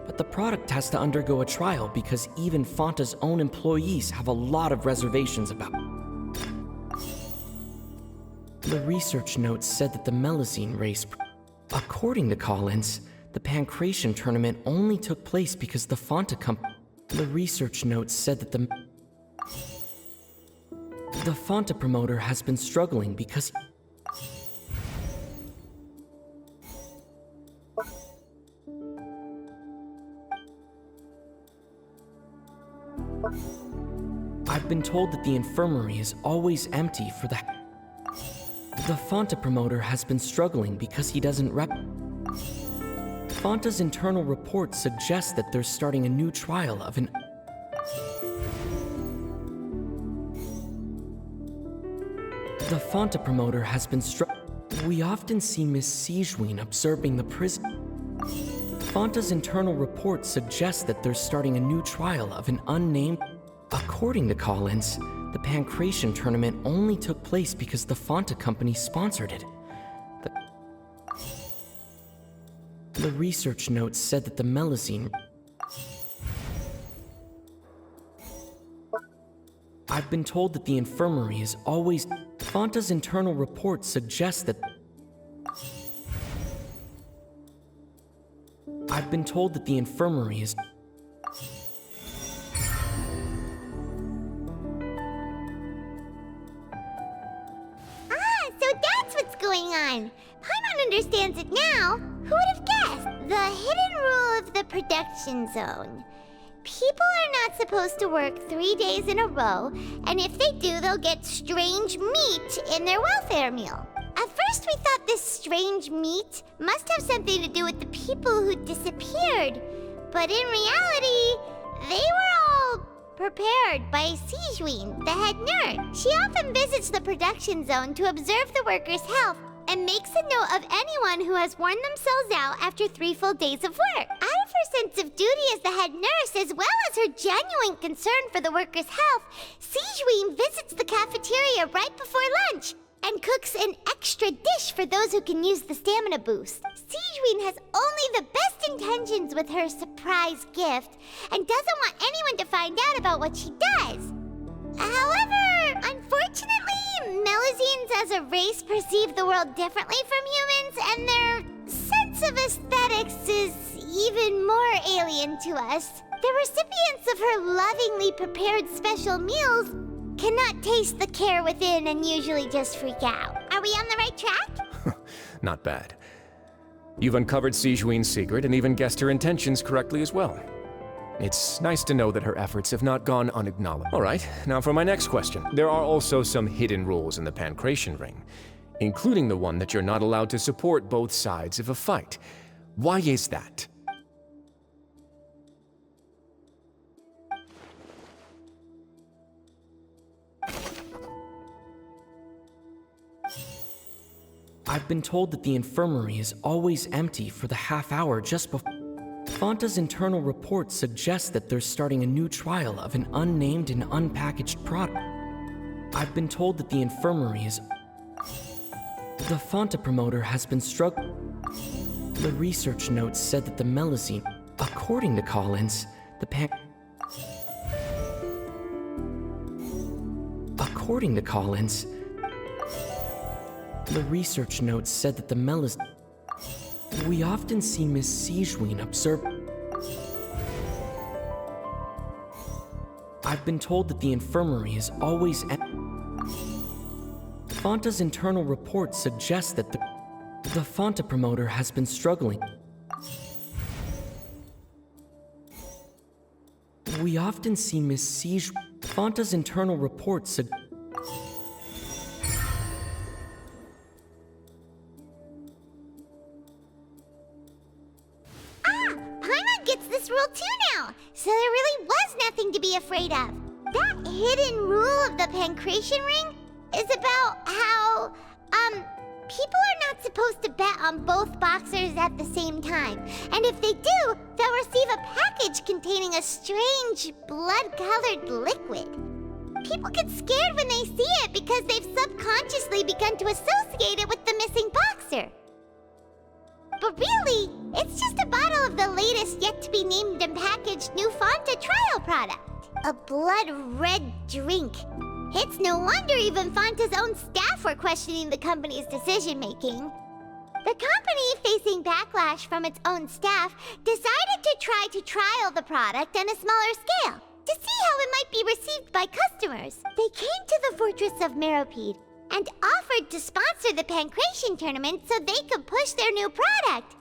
But the product has to undergo a trial because even Fonta's own employees have a lot of reservations about it. The research notes said that the Melazine race... According to Collins, the Pancration tournament only took place because the Fonta company... The research notes said that the Fonta promoter has been struggling because... I've been told that the infirmary is always empty for the... The Fonta promoter has been struggling because he doesn't Fonta's internal report suggests that they're starting a new trial of an... The Fonta promoter has been We often see Miss Sijween observing the prison. Fonta's internal report suggests that they're starting a new trial of an unnamed... According to Collins, the Pancration tournament only took place because the Fonta company sponsored it. The research notes said that the Melazine... I've been told that the infirmary is always... Fonta's internal report suggests that... I've been told that the infirmary is... So that's what's going on. Paimon understands it now. Who would have guessed? The hidden rule of the production zone. People are not supposed to work 3 days in a row, and if they do, they'll get strange meat in their welfare meal. At first, we thought this strange meat must have something to do with the people who disappeared. But in reality, they were all prepared by Sijween, the head nurse. She often visits the production zone to observe the workers' health and makes a note of anyone who has worn themselves out after 3 full days of work. Out of her sense of duty as the head nurse, as well as her genuine concern for the workers' health, Sijween visits the cafeteria right before lunch and cooks an extra dish for those who can use the stamina boost. Sijween has only the best intentions with her surprise gift and doesn't want anyone to find out about what she does. However, unfortunately, Melazines as a race perceive the world differently from humans, and their sense of aesthetics is even more alien to us. The recipients of her lovingly prepared special meals cannot taste the care within and usually just freak out. Are we on the right track? Not bad. You've uncovered Sijween's secret and even guessed her intentions correctly as well. It's nice to know that her efforts have not gone unacknowledged. All right, now for my next question. There are also some hidden rules in the Pancration ring, including the one that you're not allowed to support both sides of a fight. Why is that? I've been told that the infirmary is always empty for the half hour just before... Fonta's internal report suggests that they're starting a new trial of an unnamed and unpackaged product. I've been told that the infirmary is... The Fonta promoter has been struggling. The research notes said that the Melazine... According to Collins, the According to Collins, the research notes said that the Melazine... We often see Miss Sijween observe... I've been told that the infirmary is always... Fonta's internal report suggests that the Fonta promoter has been struggling. We often see Miss Sijween... Fonta's internal report suggests... rule 2 now, so there really was nothing to be afraid of. That hidden rule of the pancreation ring is about how, people are not supposed to bet on both boxers at the same time. And if they do, they'll receive a package containing a strange, blood-colored liquid. People get scared when they see it because they've subconsciously begun to associate it with the missing boxer. But really, it's just a bottle of the latest yet-to-be-named and packaged new Fanta trial product. A blood-red drink. It's no wonder even Fanta's own staff were questioning the company's decision-making. The company, facing backlash from its own staff, decided to try to trial the product on a smaller scale, to see how it might be received by customers. They came to the fortress of Meropide and offered to sponsor the Pancration tournament so they could push their new product.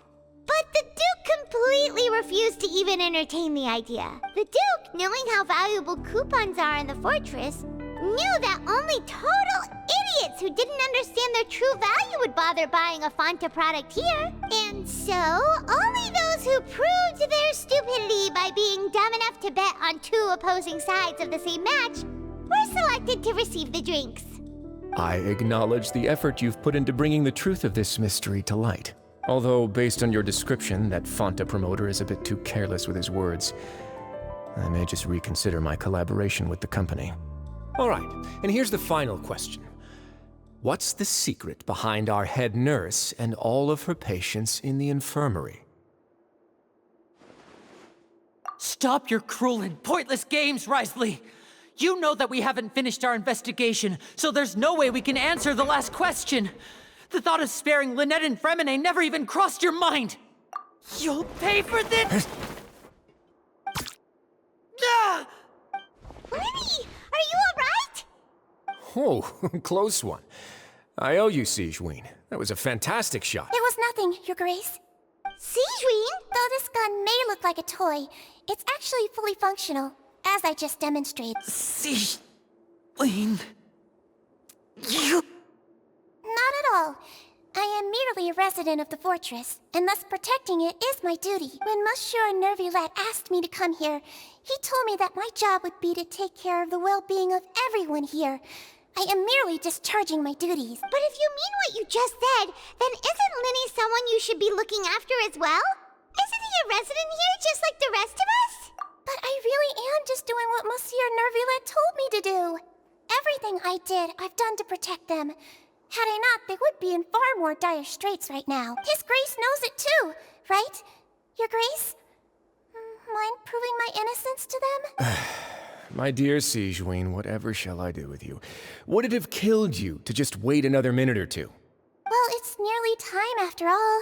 But the Duke completely refused to even entertain the idea. The Duke, knowing how valuable coupons are in the fortress, knew that only total idiots who didn't understand their true value would bother buying a Fanta product here. And so, only those who proved their stupidity by being dumb enough to bet on 2 opposing sides of the same match were selected to receive the drinks. I acknowledge the effort you've put into bringing the truth of this mystery to light. Although, based on your description, that Fanta promoter is a bit too careless with his words. I may just reconsider my collaboration with the company. All right, and here's the final question. What's the secret behind our head nurse and all of her patients in the infirmary? Stop your cruel and pointless games, Risley! You know that we haven't finished our investigation, so there's no way we can answer the last question. The thought of sparing Lynette and Fremine never even crossed your mind! You'll pay for this! Ah! Lenny, are you alright? Oh, close one. I owe you, Sigewinne. That was a fantastic shot. It was nothing, Your Grace. Sigewinne? Though this gun may look like a toy, it's actually fully functional, as I just demonstrated. Sigewinne... You... Not at all. I am merely a resident of the fortress, and thus protecting it is my duty. When Monsieur Nervulette asked me to come here, he told me that my job would be to take care of the well-being of everyone here. I am merely discharging my duties. But if you mean what you just said, then isn't Linny someone you should be looking after as well? Isn't he a resident here just like the rest of us? But I really am just doing what Monsieur Nervulette told me to do. Everything I did, I've done to protect them. Had I not, they would be in far more dire straits right now. His Grace knows it too, right? Your Grace? Mind proving my innocence to them? My dear Sigewinne, whatever shall I do with you? Would it have killed you to just wait another minute or two? Well, it's nearly time after all.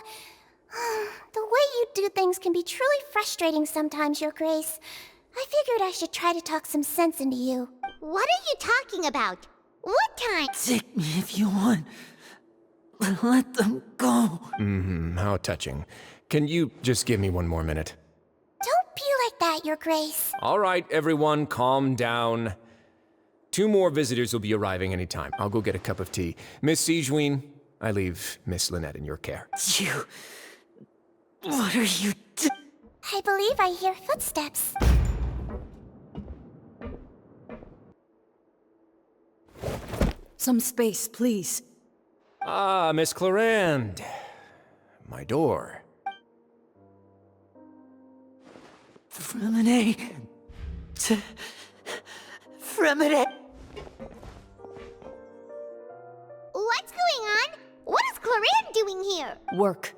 The way you do things can be truly frustrating sometimes, Your Grace. I figured I should try to talk some sense into you. What are you talking about? What time? Take me if you want. Let them go. How touching. Can you just give me one more minute? Don't be like that, Your Grace. All right, everyone, calm down. 2 more visitors will be arriving any time. I'll go get a cup of tea. Miss Sigewinne, I leave Miss Lynette in your care. You... What are you doing? I believe I hear footsteps. Some space, please. Ah, Miss Clarande. My door. Fremine... Fremine... What's going on? What is Clarande doing here? Work.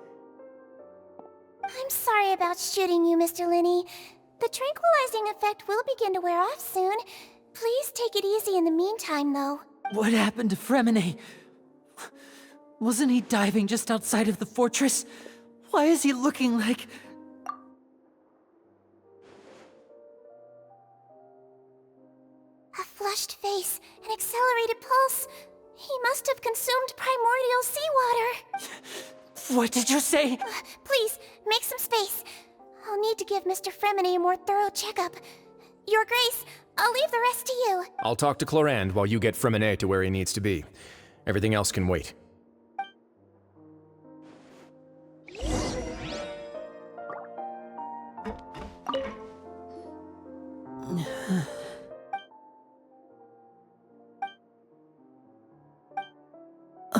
I'm sorry about shooting you, Mr. Linny. The tranquilizing effect will begin to wear off soon. Please take it easy in the meantime, though. What happened to Fremine? Wasn't he diving just outside of the fortress? Why is he looking like... A flushed face, an accelerated pulse. He must have consumed primordial seawater. What did you say? Please, make some space. I'll need to give Mr. Fremine a more thorough checkup. Your Grace, I'll leave the rest to you. I'll talk to Clarande while you get Fremine to where he needs to be. Everything else can wait.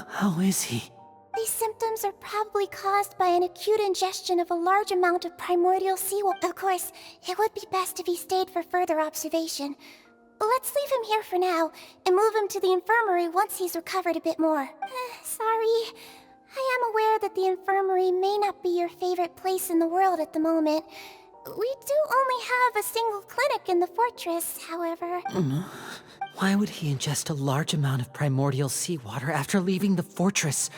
How is he? These symptoms are probably caused by an acute ingestion of a large amount of primordial seawater. Of course, it would be best if he stayed for further observation. But let's leave him here for now, and move him to the infirmary once he's recovered a bit more. Sorry. I am aware that the infirmary may not be your favorite place in the world at the moment. We do only have a single clinic in the fortress, however. Why would he ingest a large amount of primordial seawater after leaving the fortress?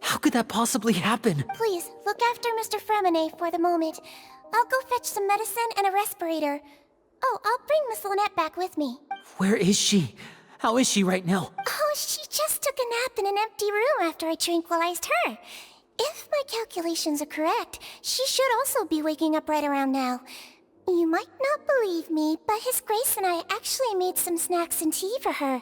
How could that possibly happen? Please, look after Mr. Fremine for the moment. I'll go fetch some medicine and a respirator. Oh, I'll bring Miss Lynette back with me. Where is she? How is she right now? Oh, she just took a nap in an empty room after I tranquilized her. If my calculations are correct, she should also be waking up right around now. You might not believe me, but His Grace and I actually made some snacks and tea for her.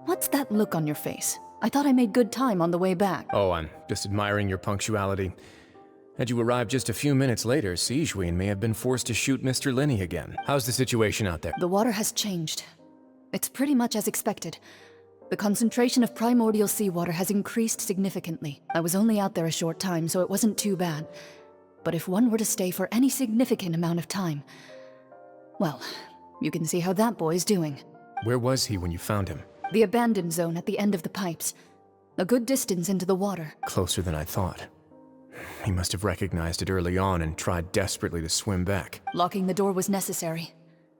What's that look on your face? I thought I made good time on the way back. Oh, I'm just admiring your punctuality. Had you arrived just a few minutes later, Sijween may have been forced to shoot Mr. Linny again. How's the situation out there? The water has changed. It's pretty much as expected. The concentration of primordial seawater has increased significantly. I was only out there a short time, so it wasn't too bad. But if one were to stay for any significant amount of time... well, you can see how that boy's doing. Where was he when you found him? The abandoned zone at the end of the pipes. A good distance into the water. Closer than I thought. He must have recognized it early on and tried desperately to swim back. Locking the door was necessary.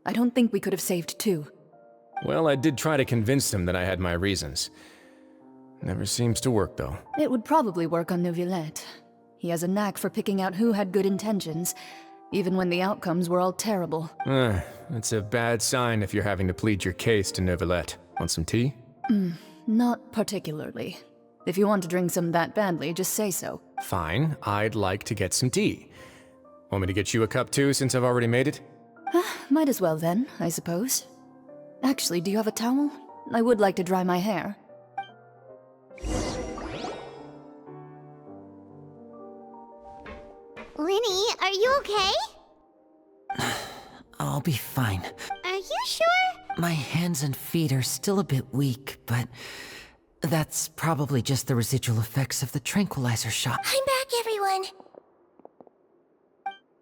I don't think we could have saved two. Well, I did try to convince him that I had my reasons. Never seems to work, though. It would probably work on Neuvillette. He has a knack for picking out who had good intentions, even when the outcomes were all terrible. That's a bad sign if you're having to plead your case to Neuvillette. Want some tea? Not particularly. If you want to drink some that badly, just say so. Fine, I'd like to get some tea. Want me to get you a cup too, since I've already made it? Might as well then, I suppose. Actually, do you have a towel? I would like to dry my hair. Linny, are you okay? I'll be fine. Are you sure? My hands and feet are still a bit weak, but that's probably just the residual effects of the tranquilizer shot. I'm back, everyone.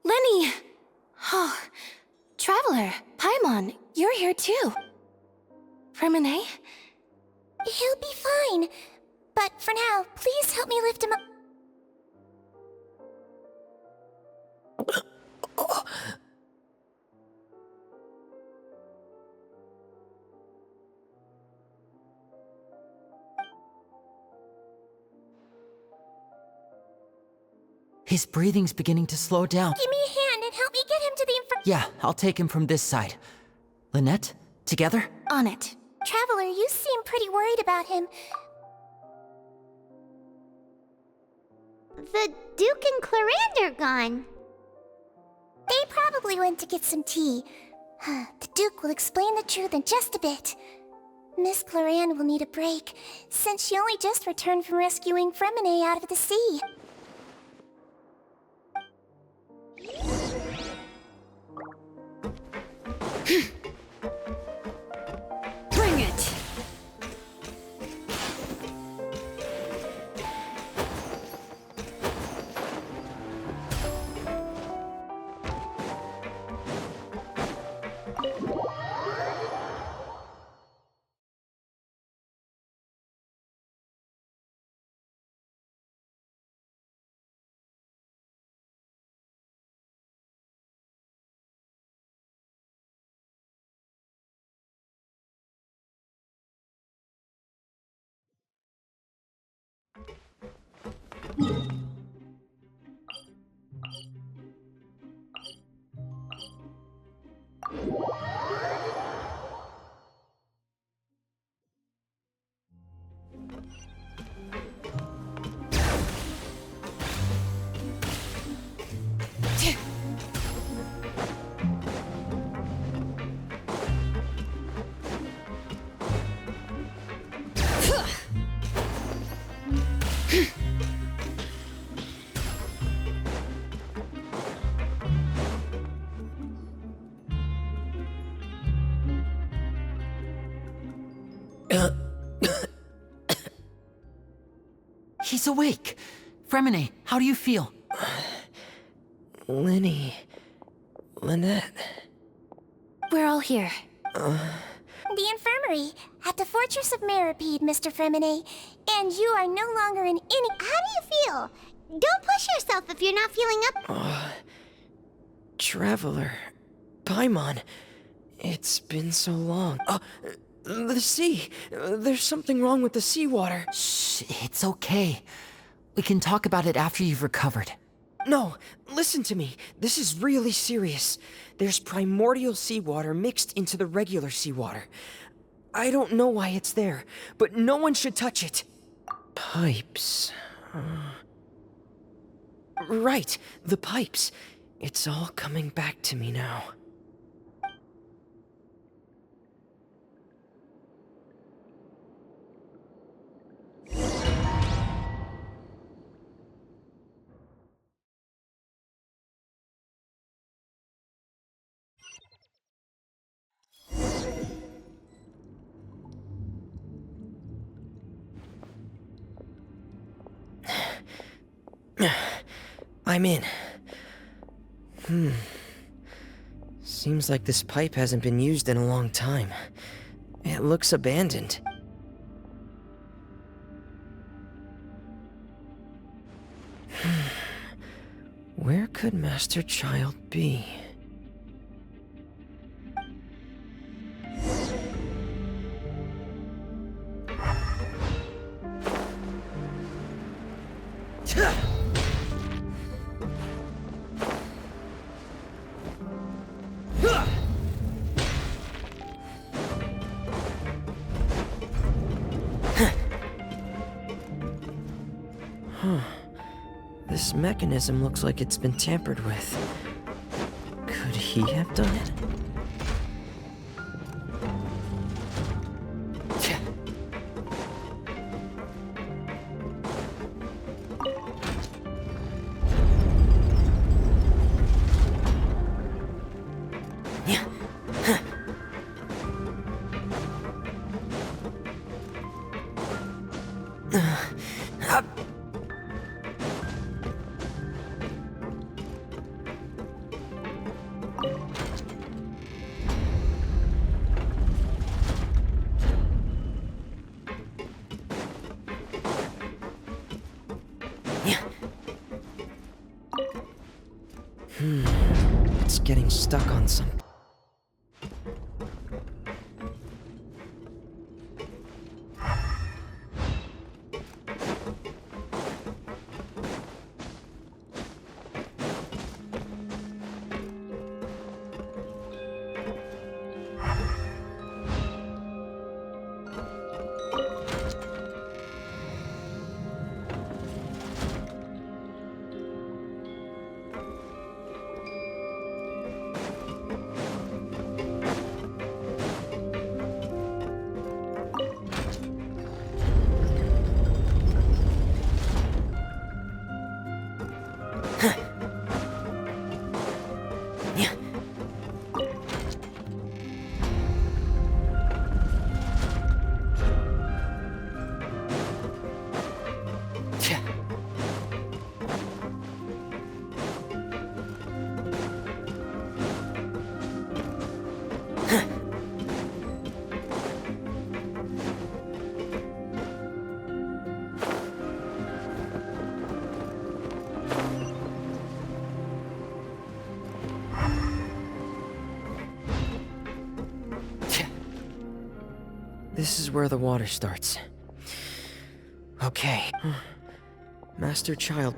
Lenny! Oh, Traveler, Paimon, you're here too. Fremine? He'll be fine. But for now, please help me lift him up. His breathing's beginning to slow down. Give me a hand and help me get him to the Yeah, I'll take him from this side. Lynette, together? On it. Traveler, you seem pretty worried about him. The Duke and Clarande are gone. They probably went to get some tea. The Duke will explain the truth in just a bit. Miss Clarande will need a break, since she only just returned from rescuing Fremine out of the sea. Bring it! He's awake. Fremine, how do you feel? Lynette. We're all here. The infirmary at the Fortress of Meripede, Mr. Fremine. And you are no longer in any... How do you feel? Don't push yourself if you're not feeling up... Traveler. Paimon. It's been so long. The sea. There's something wrong with the seawater. Shh, it's okay. We can talk about it after you've recovered. No, listen to me. This is really serious. There's primordial seawater mixed into the regular seawater. I don't know why it's there, but no one should touch it. Pipes. Right, the pipes. It's all coming back to me now. I'm in. Seems like this pipe hasn't been used in a long time. It looks abandoned. Where could Master Child be? This mechanism looks like it's been tampered with. Could he have done it? It's getting stuck on something. This is where the water starts. Okay. Master Child.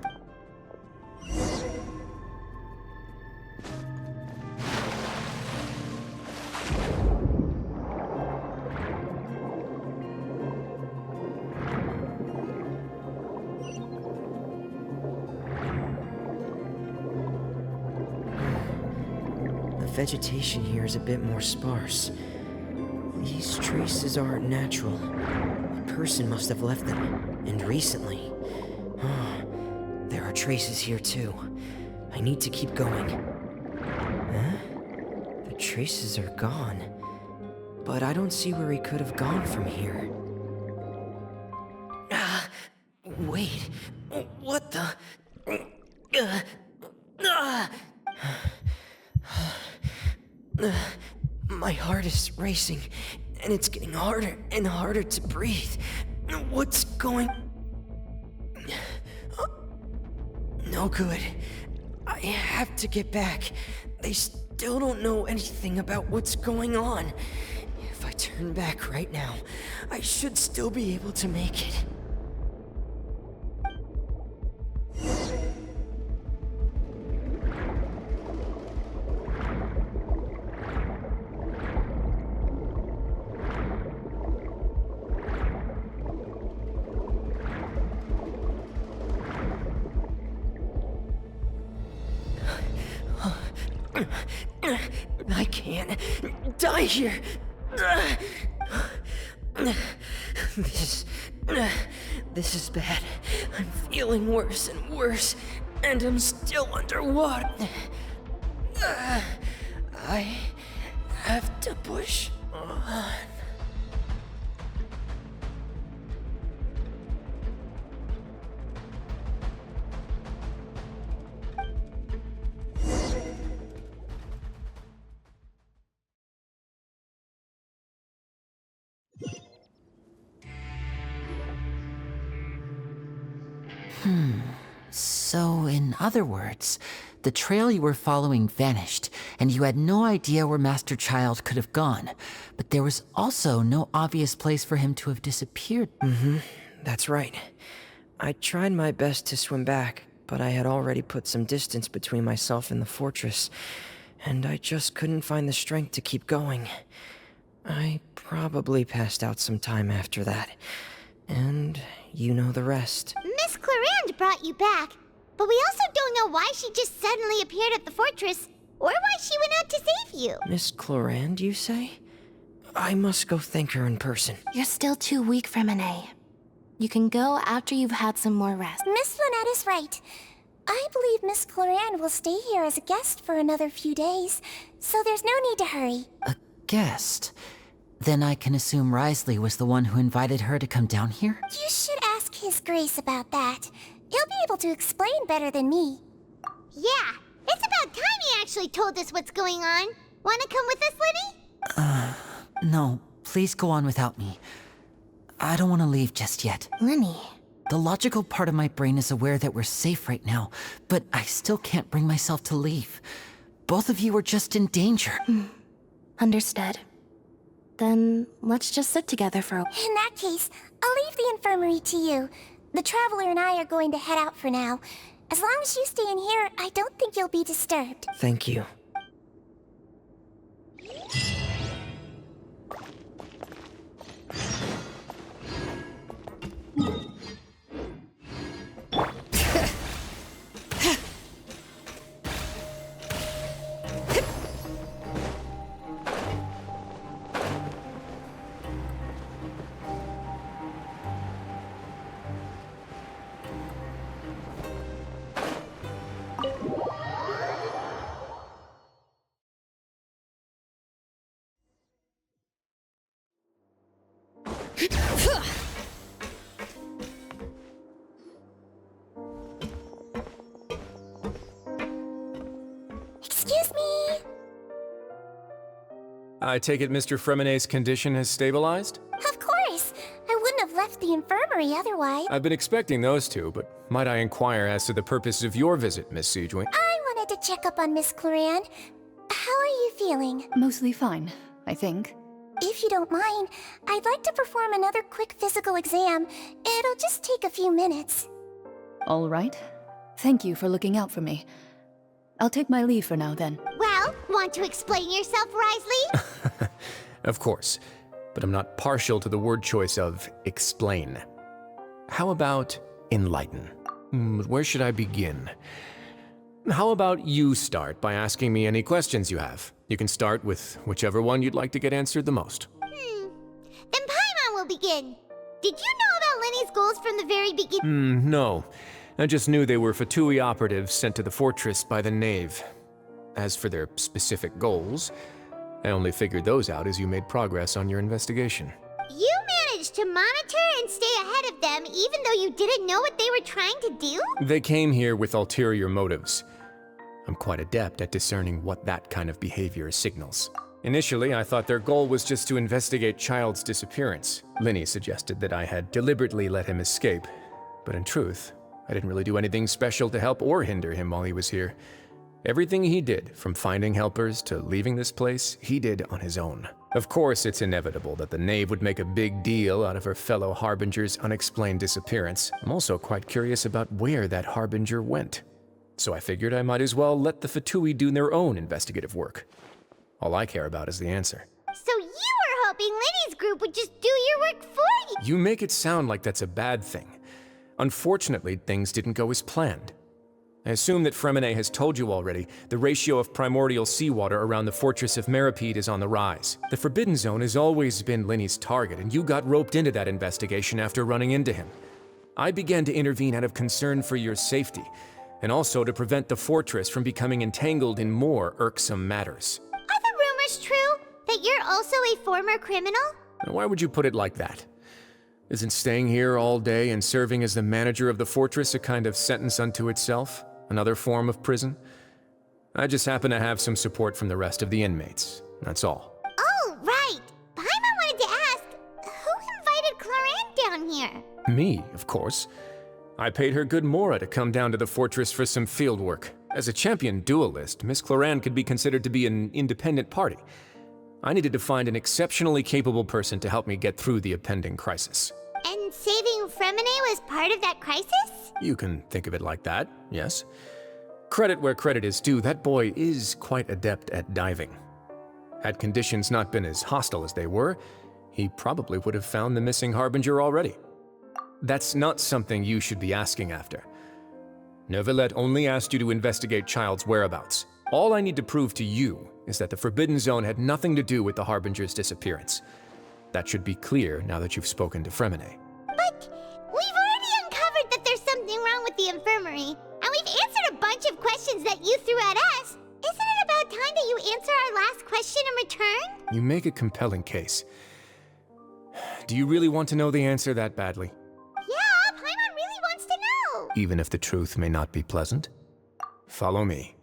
The vegetation here is a bit more sparse. These traces aren't natural. A person must have left them, and recently. There are traces here too. I need to keep going. Huh? The traces are gone. but I don't see where he could have gone from here. Wait, what the? My heart is racing, and it's getting harder and harder to breathe. What's going... No good. I have to get back. They still don't know anything about what's going on. If I turn back right now, I should still be able to make it. I can't die here. This is bad. I'm feeling worse and worse, and I'm still underwater. I have to push on. So, in other words, the trail you were following vanished, and you had no idea where Master Child could have gone. But there was also no obvious place for him to have disappeared. That's right. I tried my best to swim back, but I had already put some distance between myself and the fortress, and I just couldn't find the strength to keep going. I probably passed out some time after that, and you know the rest. Miss Clarande brought you back, but we also don't know why she just suddenly appeared at the fortress, or why she went out to save you. Miss Clarande, you say? I must go thank her in person. You're still too weak for Monet. You can go after you've had some more rest. Miss Lynette is right. I believe Miss Clarande will stay here as a guest for another few days, so there's no need to hurry. A guest? Then I can assume Risley was the one who invited her to come down here? You should ask His Grace about that. He'll be able to explain better than me. Yeah, it's about time he actually told us what's going on. Wanna come with us, Lenny? No, please go on without me. I don't want to leave just yet. Lenny. The logical part of my brain is aware that we're safe right now, but I still can't bring myself to leave. Both of you are just in danger. Understood. Then let's just sit together for a... In that case, I'll leave the infirmary to you. The Traveler and I are going to head out for now. As long as you stay in here, I don't think you'll be disturbed. Thank you. Excuse me? I take it Mr. Fremonet's condition has stabilized? Of course. I wouldn't have left the infirmary otherwise. I've been expecting those two, but might I inquire as to the purpose of your visit, Miss Sidgwick? I wanted to check up on Miss Clarande. How are you feeling? Mostly fine, I think. If you don't mind, I'd like to perform another quick physical exam. It'll just take a few minutes. All right. Thank you for looking out for me. I'll take my leave for now, then. Well, want to explain yourself, Risley? Of course, but I'm not partial to the word choice of explain. How about enlighten? Where should I begin? How about you start by asking me any questions you have? You can start with whichever one you'd like to get answered the most. Then Paimon will begin. Did you know about Lenny's goals from the very beginning? No. I just knew they were Fatui operatives sent to the fortress by the Knave. As for their specific goals, I only figured those out as you made progress on your investigation. You managed to monitor and stay ahead of them even though you didn't know what they were trying to do? They came here with ulterior motives. I'm quite adept at discerning what that kind of behavior signals. Initially, I thought their goal was just to investigate Child's disappearance. Linny suggested that I had deliberately let him escape, but in truth, I didn't really do anything special to help or hinder him while he was here. Everything he did, from finding helpers to leaving this place, he did on his own. Of course, it's inevitable that the knave would make a big deal out of her fellow Harbinger's unexplained disappearance. I'm also quite curious about where that Harbinger went. So I figured I might as well let the Fatui do their own investigative work. All I care about is the answer. So you were hoping Linny's group would just do your work for you? You make it sound like that's a bad thing. Unfortunately, things didn't go as planned. I assume that Fremine has told you already, the ratio of primordial seawater around the fortress of Meripede is on the rise. The Forbidden Zone has always been Linny's target, and you got roped into that investigation after running into him. I began to intervene out of concern for your safety, and also to prevent the fortress from becoming entangled in more irksome matters. Are the rumors true? That you're also a former criminal? Why would you put it like that? Isn't staying here all day and serving as the manager of the fortress a kind of sentence unto itself? Another form of prison? I just happen to have some support from the rest of the inmates. That's all. Oh, right. Paimon wanted to ask, who invited Cloran down here? Me, of course. I paid her good mora to come down to the fortress for some field work. As a champion duelist, Miss Cloran could be considered to be an independent party. I needed to find an exceptionally capable person to help me get through the impending crisis. And saving Fremine was part of that crisis? You can think of it like that, yes. Credit where credit is due, that boy is quite adept at diving. Had conditions not been as hostile as they were, he probably would have found the missing Harbinger already. That's not something you should be asking after. Neuvillette only asked you to investigate Child's whereabouts. All I need to prove to you is that the Forbidden Zone had nothing to do with the Harbinger's disappearance. That should be clear now that you've spoken to Fremine. But we've already uncovered that there's something wrong with the infirmary, and we've answered a bunch of questions that you threw at us. Isn't it about time that you answer our last question in return? You make a compelling case. Do you really want to know the answer that badly? Yeah, Paimon really wants to know. Even if the truth may not be pleasant? Follow me.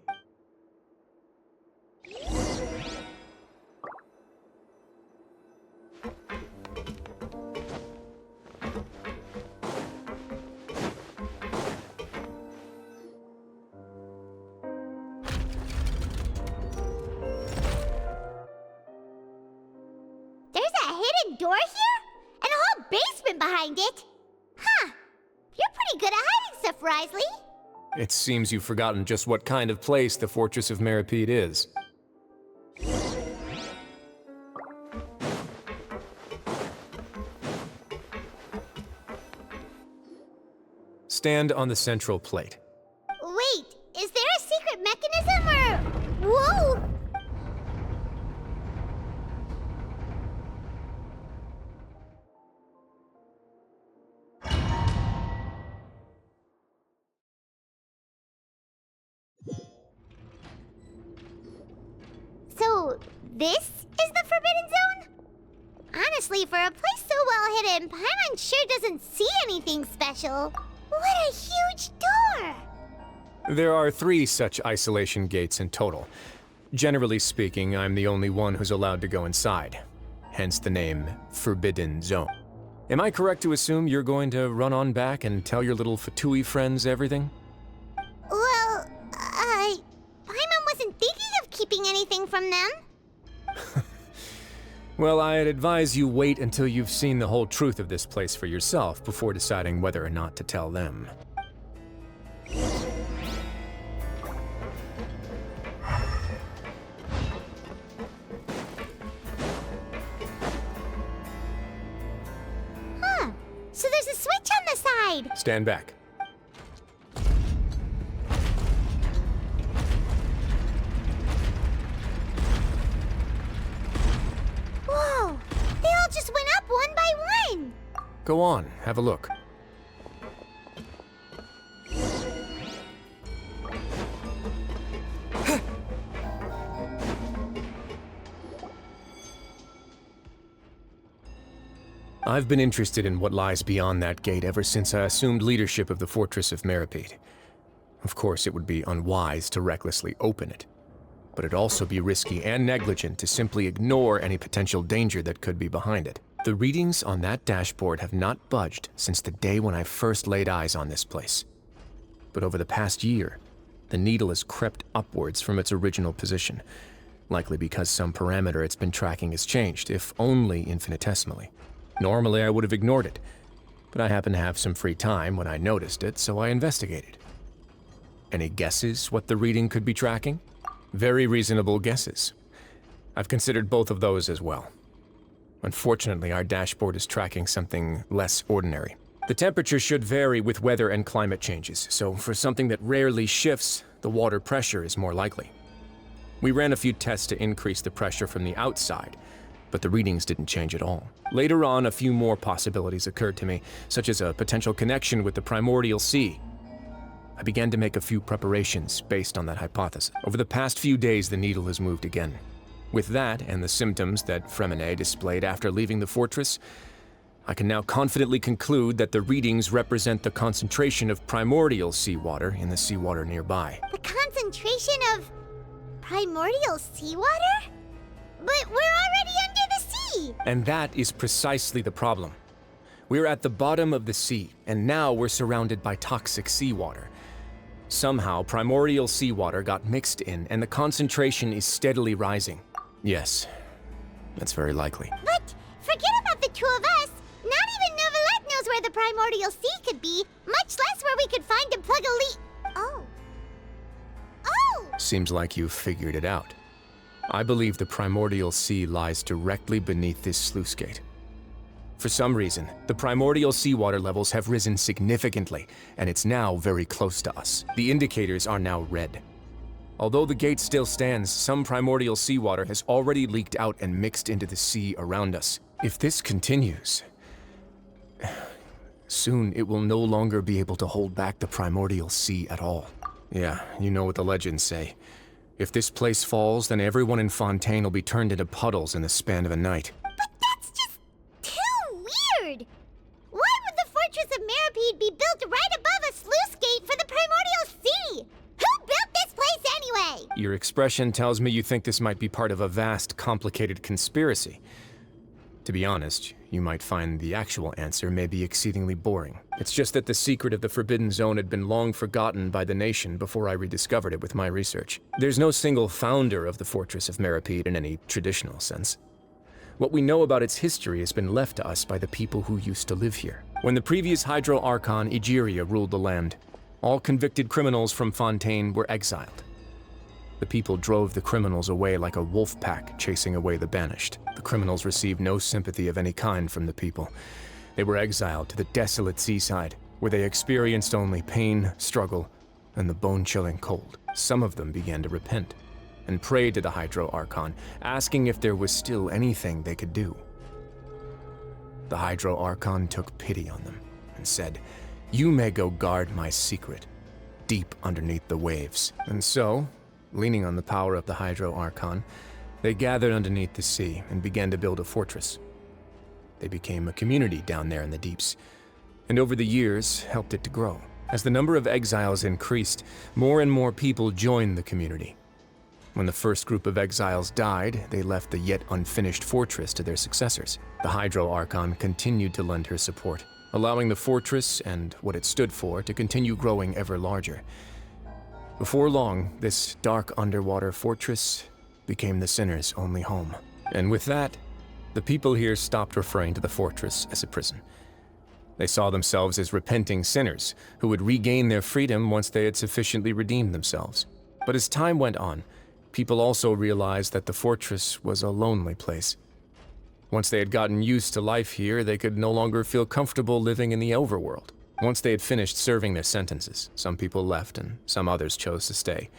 Door here? And a whole basement behind it? Huh. You're pretty good at hiding stuff, Wriothesley. It seems you've forgotten just what kind of place the Fortress of Meripede is. Stand on the central plate. Wait, is there a secret mechanism or... Whoa! So, this is the Forbidden Zone? Honestly, for a place so well hidden, Paimon sure doesn't see anything special. What a huge door! There are 3 such isolation gates in total. Generally speaking, I'm the only one who's allowed to go inside. Hence the name Forbidden Zone. Am I correct to assume you're going to run on back and tell your little Fatui friends everything? Well, Paimon wasn't thinking of keeping anything from them. Well, I'd advise you wait until you've seen the whole truth of this place for yourself before deciding whether or not to tell them. Huh. So there's a switch on the side. Stand back. Whoa! They all just went up one by one! Go on, have a look. I've been interested in what lies beyond that gate ever since I assumed leadership of the Fortress of Meripede. Of course, it would be unwise to recklessly open it, but it'd also be risky and negligent to simply ignore any potential danger that could be behind it. The readings on that dashboard have not budged since the day when I first laid eyes on this place. But over the past year, the needle has crept upwards from its original position, likely because some parameter it's been tracking has changed, if only infinitesimally. Normally, I would have ignored it, but I happened to have some free time when I noticed it, so I investigated. Any guesses what the reading could be tracking? Very reasonable guesses. I've considered both of those as well. Unfortunately, our dashboard is tracking something less ordinary. The temperature should vary with weather and climate changes, so for something that rarely shifts, the water pressure is more likely. We ran a few tests to increase the pressure from the outside, but the readings didn't change at all. Later on, a few more possibilities occurred to me, such as a potential connection with the primordial sea. I began to make a few preparations based on that hypothesis. Over the past few days, the needle has moved again. With that, and the symptoms that Fremine displayed after leaving the fortress, I can now confidently conclude that the readings represent the concentration of primordial seawater in the seawater nearby. The concentration of primordial seawater? But we're already under the sea! And that is precisely the problem. We're at the bottom of the sea, and now we're surrounded by toxic seawater. Somehow, primordial seawater got mixed in, and the concentration is steadily rising. Yes, that's very likely. But forget about the two of us. Not even Novelette knows where the primordial sea could be, much less where we could find and plug a leak. Oh. Seems like you've figured it out. I believe the primordial sea lies directly beneath this sluice gate. For some reason, the primordial seawater levels have risen significantly, and it's now very close to us. The indicators are now red. Although the gate still stands, some primordial seawater has already leaked out and mixed into the sea around us. If this continues, soon it will no longer be able to hold back the primordial sea at all. Yeah, you know what the legends say. If this place falls, then everyone in Fontaine will be turned into puddles in the span of a night. But that's just too weird! Why would the Fortress of Meripede be built right above a sluice gate for the primordial sea? Who built this place anyway? Your expression tells me you think this might be part of a vast, complicated conspiracy. To be honest, you might find the actual answer may be exceedingly boring. It's just that the secret of the Forbidden Zone had been long forgotten by the nation before I rediscovered it with my research. There's no single founder of the Fortress of Meripede in any traditional sense. What we know about its history has been left to us by the people who used to live here. When the previous Hydro Archon, Egeria, ruled the land, all convicted criminals from Fontaine were exiled. The people drove the criminals away like a wolf pack chasing away the banished. The criminals received no sympathy of any kind from the people. They were exiled to the desolate seaside, where they experienced only pain, struggle, and the bone-chilling cold. Some of them began to repent, and prayed to the Hydro Archon, asking if there was still anything they could do. The Hydro Archon took pity on them, and said, "You may go guard my secret, deep underneath the waves." And so, leaning on the power of the Hydro Archon, they gathered underneath the sea and began to build a fortress. They became a community down there in the deeps, and over the years helped it to grow. As the number of exiles increased, more and more people joined the community. When the first group of exiles died, they left the yet unfinished fortress to their successors. The Hydro Archon continued to lend her support, allowing the fortress and what it stood for to continue growing ever larger. Before long, this dark underwater fortress became the sinner's only home. And with that, the people here stopped referring to the fortress as a prison. They saw themselves as repenting sinners who would regain their freedom once they had sufficiently redeemed themselves. But as time went on, people also realized that the fortress was a lonely place. Once they had gotten used to life here, they could no longer feel comfortable living in the overworld. Once they had finished serving their sentences, some people left and some others chose to stay.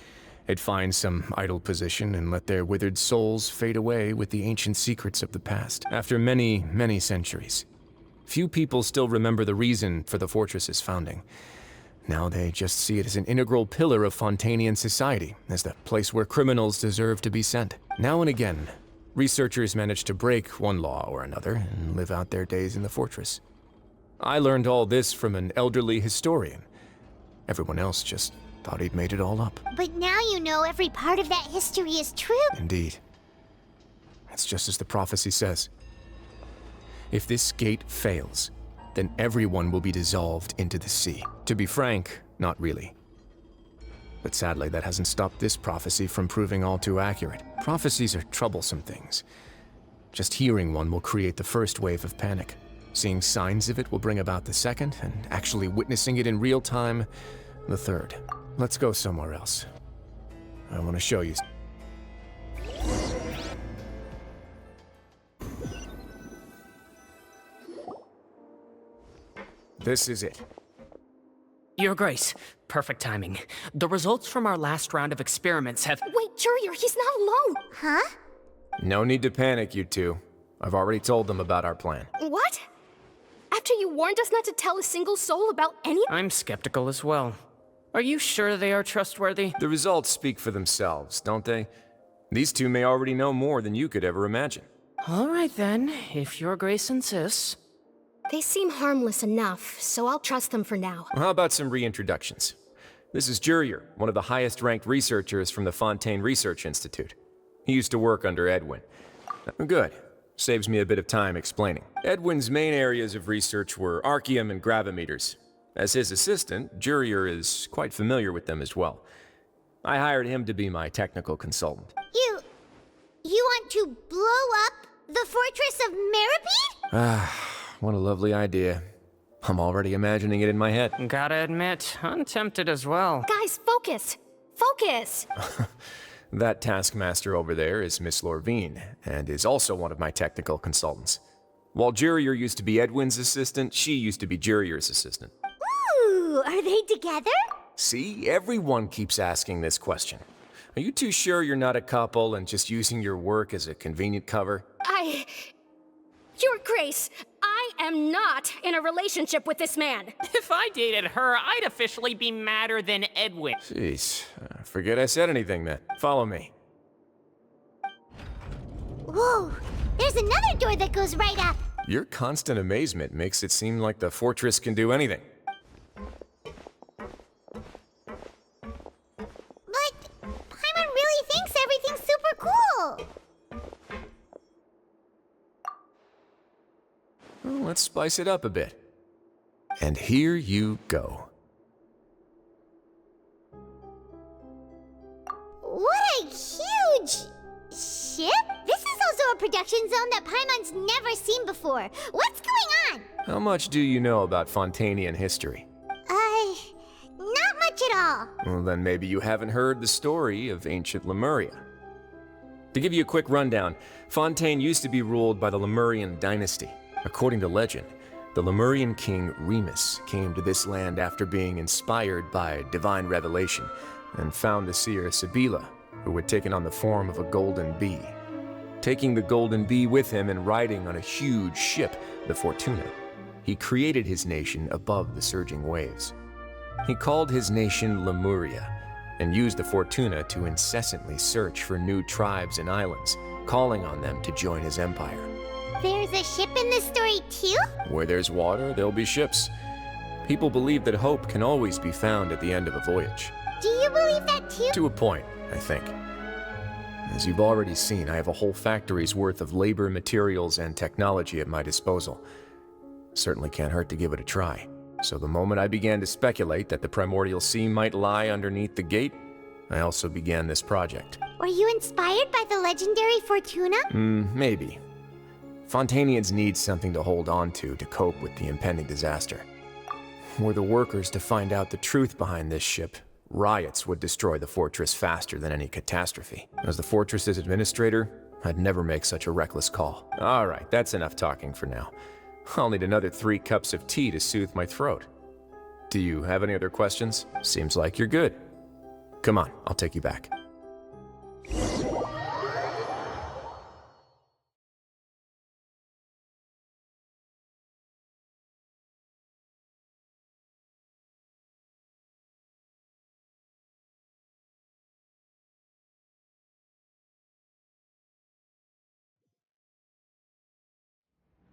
They'd find some idle position and let their withered souls fade away with the ancient secrets of the past. After many, many centuries, few people still remember the reason for the fortress's founding. Now they just see it as an integral pillar of Fontainian society, as the place where criminals deserve to be sent. Now and again, researchers manage to break one law or another and live out their days in the fortress. I learned all this from an elderly historian. Everyone else just thought he'd made it all up. But now you know every part of that history is true. Indeed. It's just as the prophecy says. If this gate fails, then everyone will be dissolved into the sea. To be frank, not really. But sadly, that hasn't stopped this prophecy from proving all too accurate. Prophecies are troublesome things. Just hearing one will create the first wave of panic. Seeing signs of it will bring about the second, and actually witnessing it in real time, the third. Let's go somewhere else. I want to show you. This is it. Your Grace, perfect timing. The results from our last round of experiments have— Wait, Jurier, he's not alone! Huh? No need to panic, you two. I've already told them about our plan. What? After you warned us not to tell a single soul about any— I'm skeptical as well. Are you sure they are trustworthy? The results speak for themselves, don't they? These two may already know more than you could ever imagine. All right then, if Your Grace insists. They seem harmless enough, so I'll trust them for now. How about some reintroductions? This is Jurier, one of the highest-ranked researchers from the Fontaine Research Institute. He used to work under Edwin. Good. Saves me a bit of time explaining. Edwin's main areas of research were archaeum and gravimeters. As his assistant, Jurier is quite familiar with them as well. I hired him to be my technical consultant. You want to blow up the fortress of Meripede? Ah, what a lovely idea. I'm already imagining it in my head. Gotta admit, I'm tempted as well. Guys, focus! Focus! That taskmaster over there is Miss Lorvine, and is also one of my technical consultants. While Jurier used to be Edwin's assistant, she used to be Jurier's assistant. Ooh, are they together? See, everyone keeps asking this question. Are you too sure you're not a couple and just using your work as a convenient cover? Your Grace, I am not in a relationship with this man. If I dated her, I'd officially be madder than Edwin. Jeez, forget I said anything then. Follow me. Whoa, there's another door that goes right up. Your constant amazement makes it seem like the fortress can do anything. But Paimon really thinks everything's super cool. Well, let's spice it up a bit. And here you go. What a huge ship? This is also a production zone that Paimon's never seen before. What's going on? How much do you know about Fontainian history? Not much at all. Well, then maybe you haven't heard the story of ancient Lemuria. To give you a quick rundown, Fontaine used to be ruled by the Lemurian dynasty. According to legend, the Lemurian king Remus came to this land after being inspired by divine revelation and found the seer Sibila, who had taken on the form of a golden bee. Taking the golden bee with him and riding on a huge ship, the Fortuna, he created his nation above the surging waves. He called his nation Lemuria and used the Fortuna to incessantly search for new tribes and islands, calling on them to join his empire. There's a ship in this story too? Where there's water, there'll be ships. People believe that hope can always be found at the end of a voyage. Do you believe that too? To a point, I think. As you've already seen, I have a whole factory's worth of labor, materials, and technology at my disposal. Certainly can't hurt to give it a try. So the moment I began to speculate that the primordial sea might lie underneath the gate, I also began this project. Were you inspired by the legendary Fortuna? Maybe. Fontainians need something to hold on to cope with the impending disaster. Were the workers to find out the truth behind this ship, riots would destroy the fortress faster than any catastrophe. As the fortress's administrator, I'd never make such a reckless call. All right, that's enough talking for now. I'll need another 3 cups of tea to soothe my throat. Do you have any other questions? Seems like you're good. Come on, I'll take you back.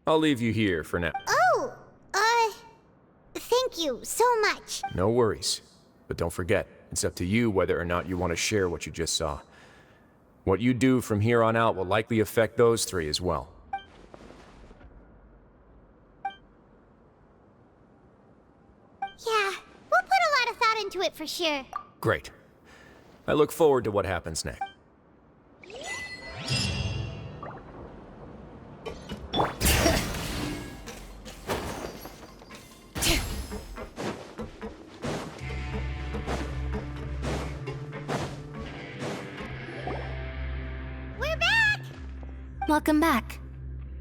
I'll leave you here for now. Oh, thank you so much. No worries. But don't forget, it's up to you whether or not you want to share what you just saw. What you do from here on out will likely affect those three as well. Yeah, we'll put a lot of thought into it for sure. Great. I look forward to what happens next. We're back! Welcome back.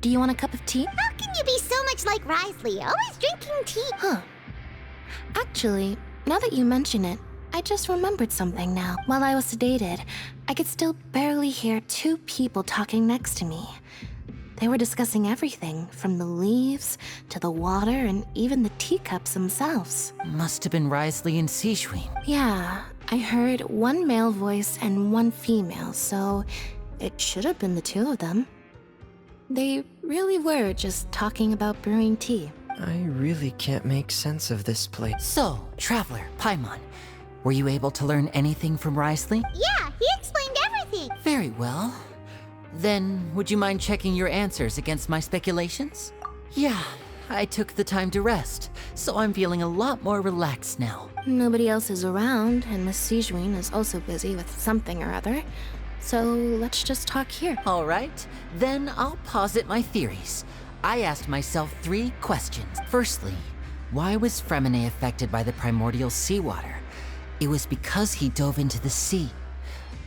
Do you want a cup of tea? How can you be so much like Risley, always drinking tea? Huh. Actually, now that you mention it, I just remembered something now. While I was sedated, I could still barely hear two people talking next to me. They were discussing everything, from the leaves, to the water, and even the teacups themselves. Must have been Risley and Sijwin. Yeah, I heard one male voice and one female, so it should have been the two of them. They really were just talking about brewing tea. I really can't make sense of this place. So, Traveler, Paimon, were you able to learn anything from Risley? Yeah, he explained everything. Very well. Then, would you mind checking your answers against my speculations? Yeah, I took the time to rest, so I'm feeling a lot more relaxed now. Nobody else is around, and Miss Sijwin is also busy with something or other. So let's just talk here. All right, then I'll posit my theories. I asked myself 3 questions. Firstly, why was Fremine affected by the primordial seawater? It was because he dove into the sea.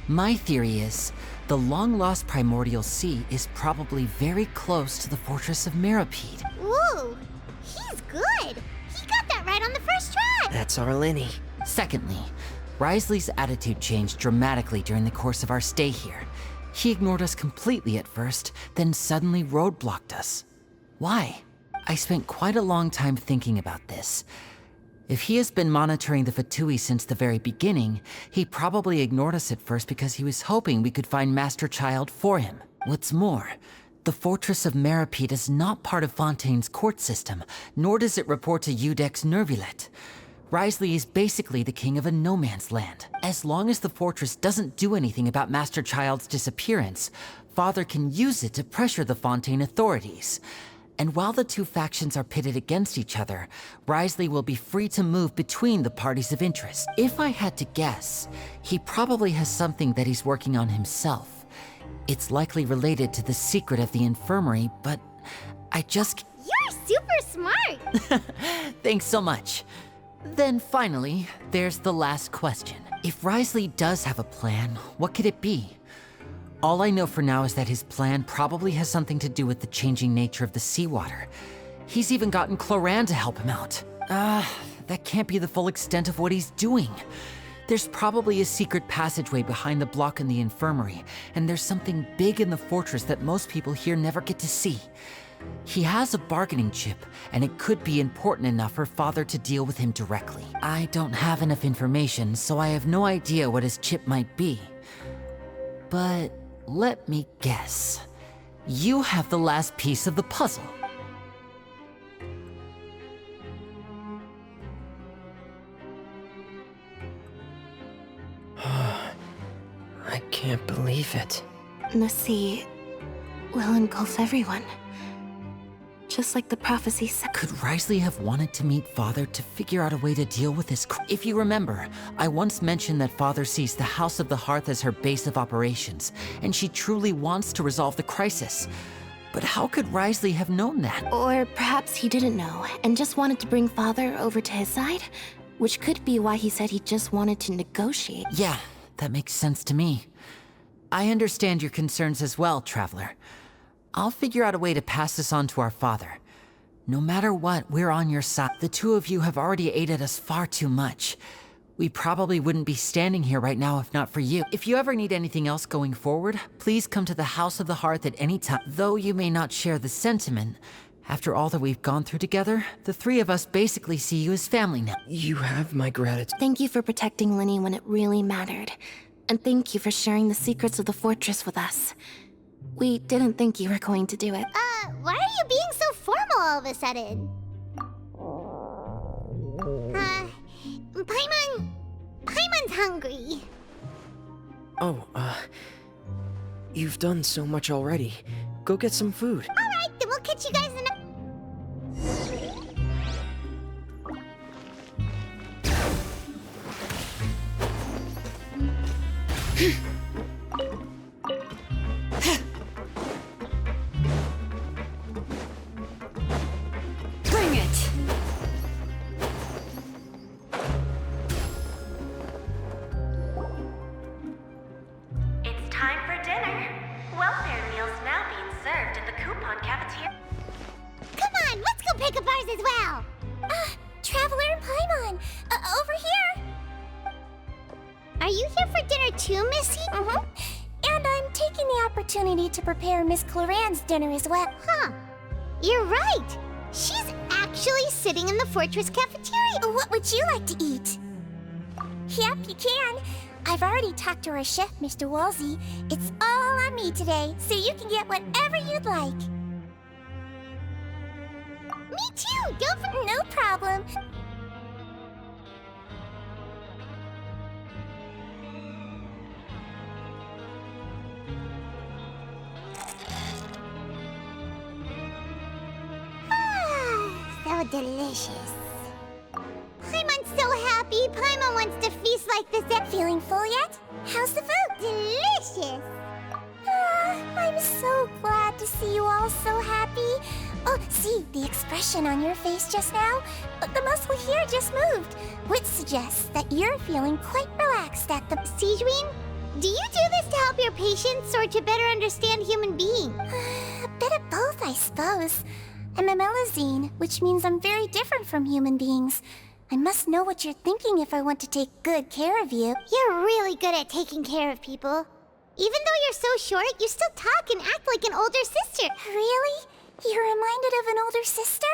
My theory is, the long-lost primordial sea is probably very close to the fortress of Meropide. Ooh, he's good. He got that right on the first try. That's our Linny. Secondly, Risley's attitude changed dramatically during the course of our stay here. He ignored us completely at first, then suddenly roadblocked us. Why? I spent quite a long time thinking about this. If he has been monitoring the Fatui since the very beginning, he probably ignored us at first because he was hoping we could find Master Child for him. What's more, the Fortress of Meropide is not part of Fontaine's court system, nor does it report to Udex Nervulet. Risley is basically the king of a no-man's land. As long as the fortress doesn't do anything about Master Child's disappearance, Father can use it to pressure the Fontaine authorities. And while the two factions are pitted against each other, Risley will be free to move between the parties of interest. If I had to guess, he probably has something that he's working on himself. It's likely related to the secret of the infirmary, but I just... You're super smart! Thanks so much. Then finally, there's the last question. If Risley does have a plan, what could it be? All I know for now is that his plan probably has something to do with the changing nature of the seawater. He's even gotten Cloran to help him out. That can't be the full extent of what he's doing. There's probably a secret passageway behind the block in the infirmary, and there's something big in the fortress that most people here never get to see. He has a bargaining chip, and it could be important enough for Father to deal with him directly. I don't have enough information, so I have no idea what his chip might be. But let me guess. You have the last piece of the puzzle. I can't believe it. The sea will engulf everyone. Just like the prophecy said. Could Risley have wanted to meet Father to figure out a way to deal with this? If you remember, I once mentioned that Father sees the House of the Hearth as her base of operations, and she truly wants to resolve the crisis. But how could Risley have known that? Or perhaps he didn't know, and just wanted to bring Father over to his side? Which could be why he said he just wanted to negotiate. Yeah, that makes sense to me. I understand your concerns as well, Traveler. I'll figure out a way to pass this on to our father. No matter what, we're on your side. The two of you have already aided us far too much. We probably wouldn't be standing here right now if not for you. If you ever need anything else going forward, please come to the House of the Hearth at any time. Though you may not share the sentiment, after all that we've gone through together, the three of us basically see you as family now. You have my gratitude. Thank you for protecting Linny when it really mattered. And thank you for sharing the secrets of the fortress with us. We didn't think you were going to do it. Why are you being so all of a sudden? Paimon's hungry. Oh, you've done so much already. Go get some food. Alright, then we'll catch you guys in a... Bring it! It's time for dinner. Welfare meals now being served in the coupon cafeteria. Come on, let's go pick up ours as well! Traveler and Paimon! Over here! Are you here for dinner too, Missy? Mm-hmm. And I'm taking the opportunity to prepare Miss Cloran's dinner as well. Huh. You're right! She's actually sitting in the fortress cafeteria! What would you like to eat? Yep, you can. I've already talked to our chef, Mr. Wolsey. It's all on me today, so you can get whatever you'd like. Me too! No problem. So delicious. Paimon's so happy. Paimon wants to feast like this. Feeling full yet? How's the food? Delicious. I'm so glad to see you all so happy. Oh, see the expression on your face just now? The muscle here just moved, which suggests that you're feeling quite relaxed at the... Sijuin, do you do this to help your patients or to better understand human beings? A bit of both, I suppose. I'm a Melazine, which means I'm very different from human beings. I must know what you're thinking if I want to take good care of you. You're really good at taking care of people. Even though you're so short, you still talk and act like an older sister. Really? You're reminded of an older sister?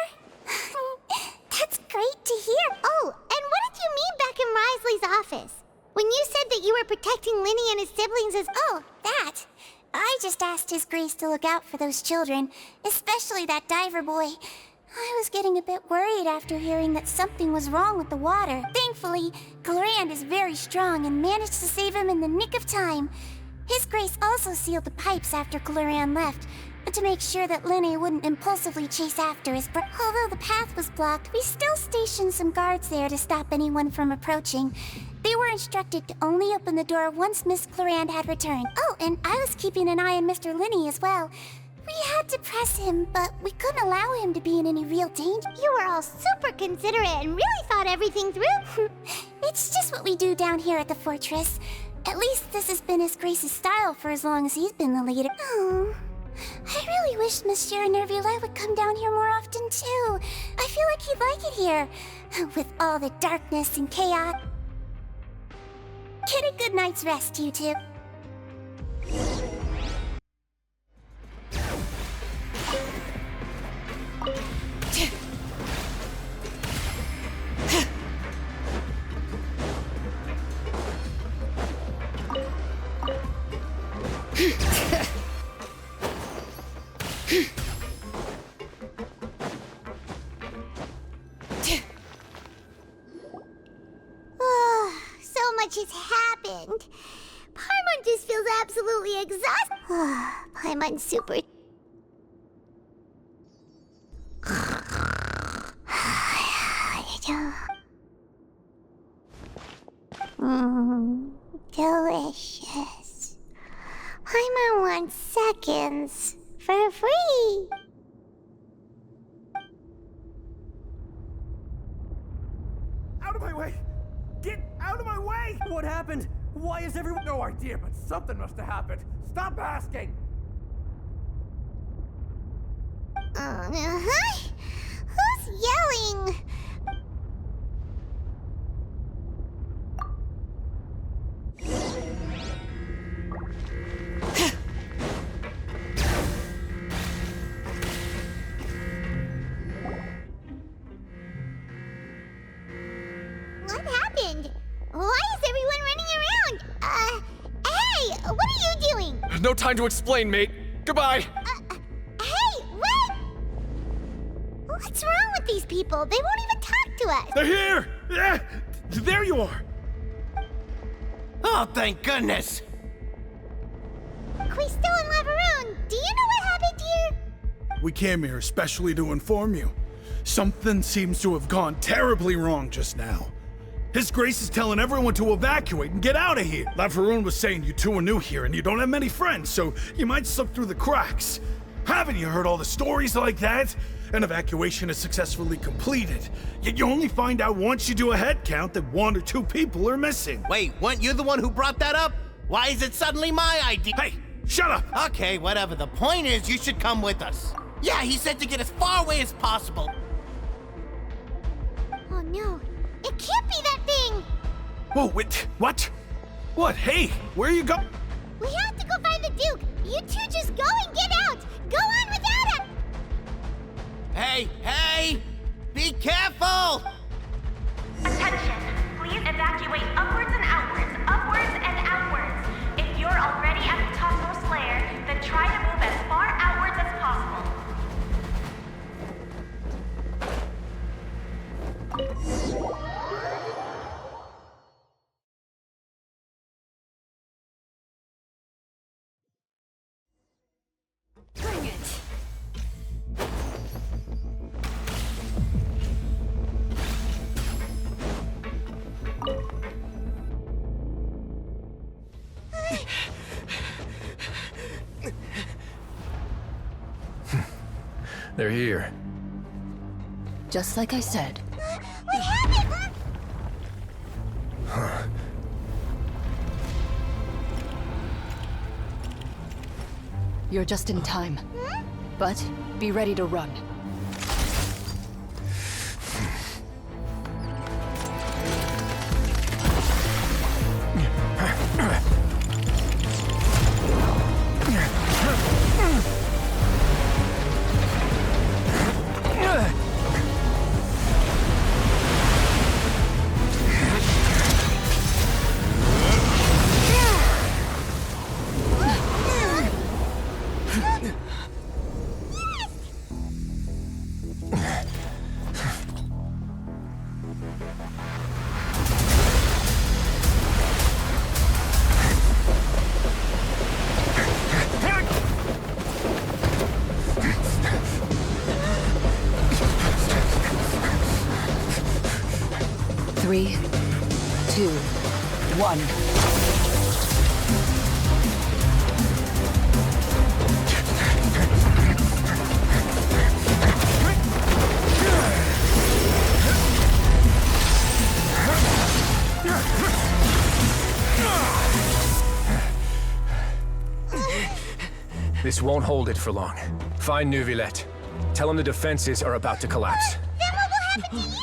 That's great to hear. Oh, and what did you mean back in Risley's office? When you said that you were protecting Linny and his siblings as... Oh, that. I just asked His Grace to look out for those children, especially that diver boy. I was getting a bit worried after hearing that something was wrong with the water. Thankfully, Glorand is very strong and managed to save him in the nick of time. His Grace also sealed the pipes after Glorand left, to make sure that Linny wouldn't impulsively chase after his brother. Although the path was blocked, we still stationed some guards there to stop anyone from approaching. They were instructed to only open the door once Miss Glorand had returned. Oh, and I was keeping an eye on Mr. Linny as well. We had to press him, but we couldn't allow him to be in any real danger. You were all super considerate and really thought everything through. It's just what we do down here at the fortress. At least this has been His Grace's style for as long as he's been the leader. Oh, I really wish Monsieur Nervula would come down here more often too. I feel like he'd like it here, with all the darkness and chaos. Get a good night's rest, you two. So much has happened. Paimon just feels absolutely exhausted. Paimon's super... delicious. Paimon wants seconds for free. Out of my way! Get out of my way! What happened? Why is everyone... No idea, but something must have happened. Stop asking! Who's yelling? What happened? Why is everyone running around? Hey, what are you doing? No time to explain, mate. Goodbye. Hey, wait! people. They won't even talk to us. They're here! Yeah, there you are! Oh, thank goodness! Quisto and Laveroon, do you know what happened here? We came here especially to inform you. Something seems to have gone terribly wrong just now. His Grace is telling everyone to evacuate and get out of here. Laveroon was saying you two are new here and you don't have many friends, so you might slip through the cracks. Haven't you heard all the stories like that? An evacuation is successfully completed, yet you only find out once you do a head count that 1 or 2 people are missing. Wait, weren't you the one who brought that up? Why is it suddenly my idea? Hey, shut up! Okay, whatever. The point is, you should come with us. Yeah, he said to get as far away as possible. Oh no, it can't be that thing! Whoa, wait, what? What? Hey, where are you going? We have to go find the Duke! You two just go and get out! Go on without him! Hey! Be careful! Attention! Please evacuate upwards and outwards, upwards and outwards. If you're already at the topmost layer, then try to move as far outwards as possible. Bring it! They're here. Just like I said. What happened? Huh. You're just in time. But be ready to run. Three, 2, 1. This won't hold it for long. Find Neuvillette. Tell him the defenses are about to collapse. Then what will happen to you?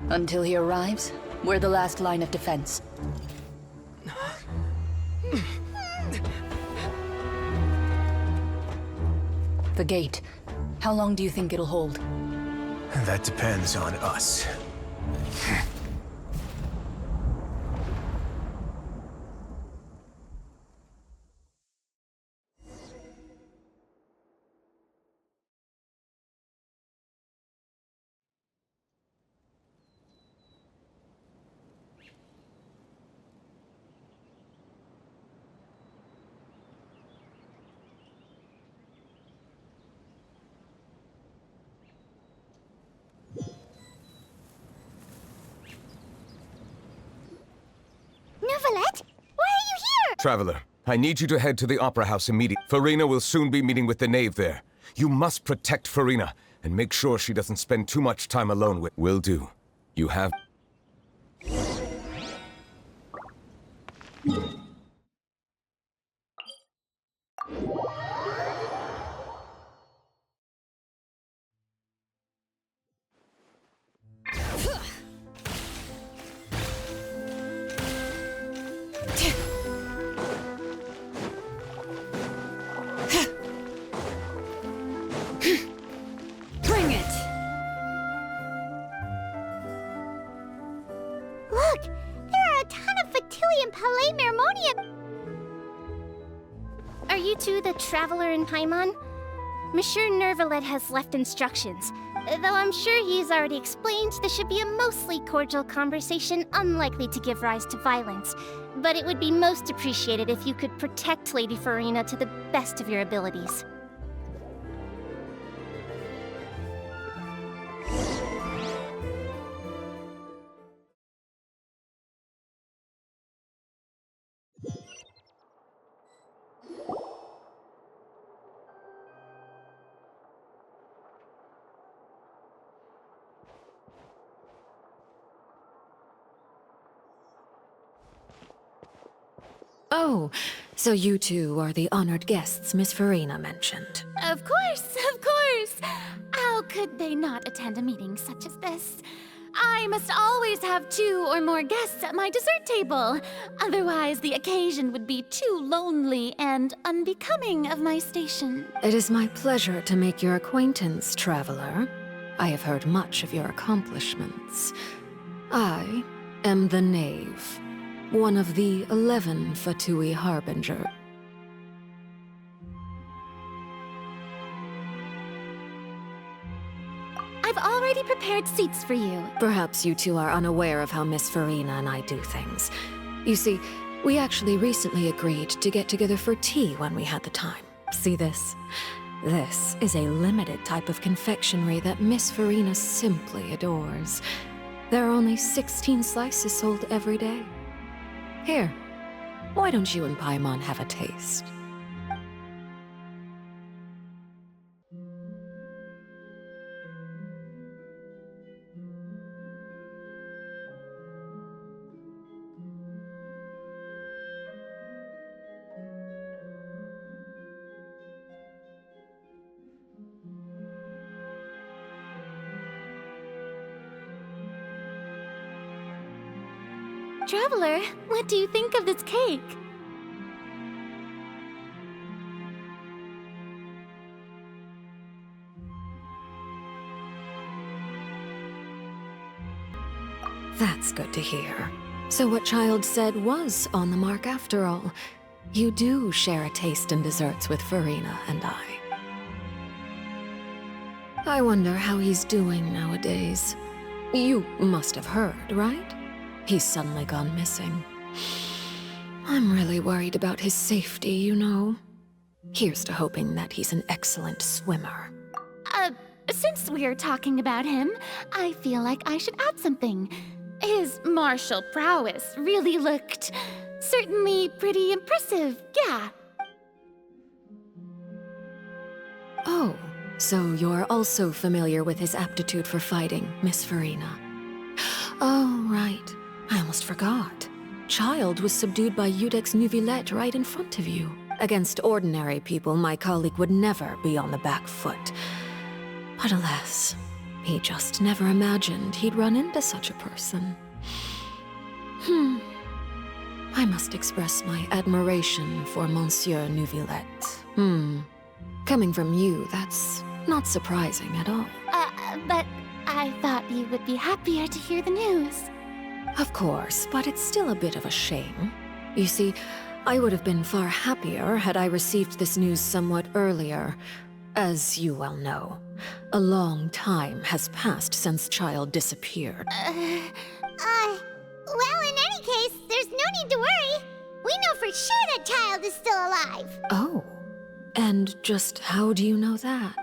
Until he arrives, we're the last line of defense. The gate. How long do you think it'll hold? That depends on us. Neuvillette? Why are you here? Traveler, I need you to head to the Opera House immediately. Farina will soon be meeting with the knave there. You must protect Farina, and make sure she doesn't spend too much time alone with... Will do. You have... Bring it! Look! There are a ton of Fatilium Palais Mermonium! Are you two the Traveler in Paimon? Monsieur Neuvillette has left instructions. Though I'm sure he's already explained, this should be a mostly cordial conversation, unlikely to give rise to violence. But it would be most appreciated if you could protect Lady Farina to the best of your abilities. Oh, so you two are the honored guests Miss Farina mentioned. Of course, of course! How could they not attend a meeting such as this? I must always have 2 or more guests at my dessert table. Otherwise, the occasion would be too lonely and unbecoming of my station. It is my pleasure to make your acquaintance, traveler. I have heard much of your accomplishments. I am the Knave, one of the 11 Fatui Harbinger. I've already prepared seats for you. Perhaps you two are unaware of how Miss Farina and I do things. You see, we actually recently agreed to get together for tea when we had the time. See this? This is a limited type of confectionery that Miss Farina simply adores. There are only 16 slices sold every day. Here, why don't you and Paimon have a taste? Traveler, what do you think of this cake? That's good to hear. So what Child said was on the mark after all. You do share a taste in desserts with Farina and I. I wonder how he's doing nowadays. You must have heard, right? He's suddenly gone missing. I'm really worried about his safety, you know. Here's to hoping that he's an excellent swimmer. Since we're talking about him, I feel like I should add something. His martial prowess really looked certainly pretty impressive, yeah. Oh, so you're also familiar with his aptitude for fighting, Miss Farina. Oh, right. I almost forgot. Child was subdued by Udex Nuvillette right in front of you. Against ordinary people, my colleague would never be on the back foot. But alas, he just never imagined he'd run into such a person. I must express my admiration for Monsieur Nuvillette. Coming from you, that's not surprising at all. But I thought you would be happier to hear the news. Of course, but it's still a bit of a shame. You see, I would have been far happier had I received this news somewhat earlier. As you well know, a long time has passed since Child disappeared. Well, in any case, there's no need to worry. We know for sure that Child is still alive. Oh, and just how do you know that?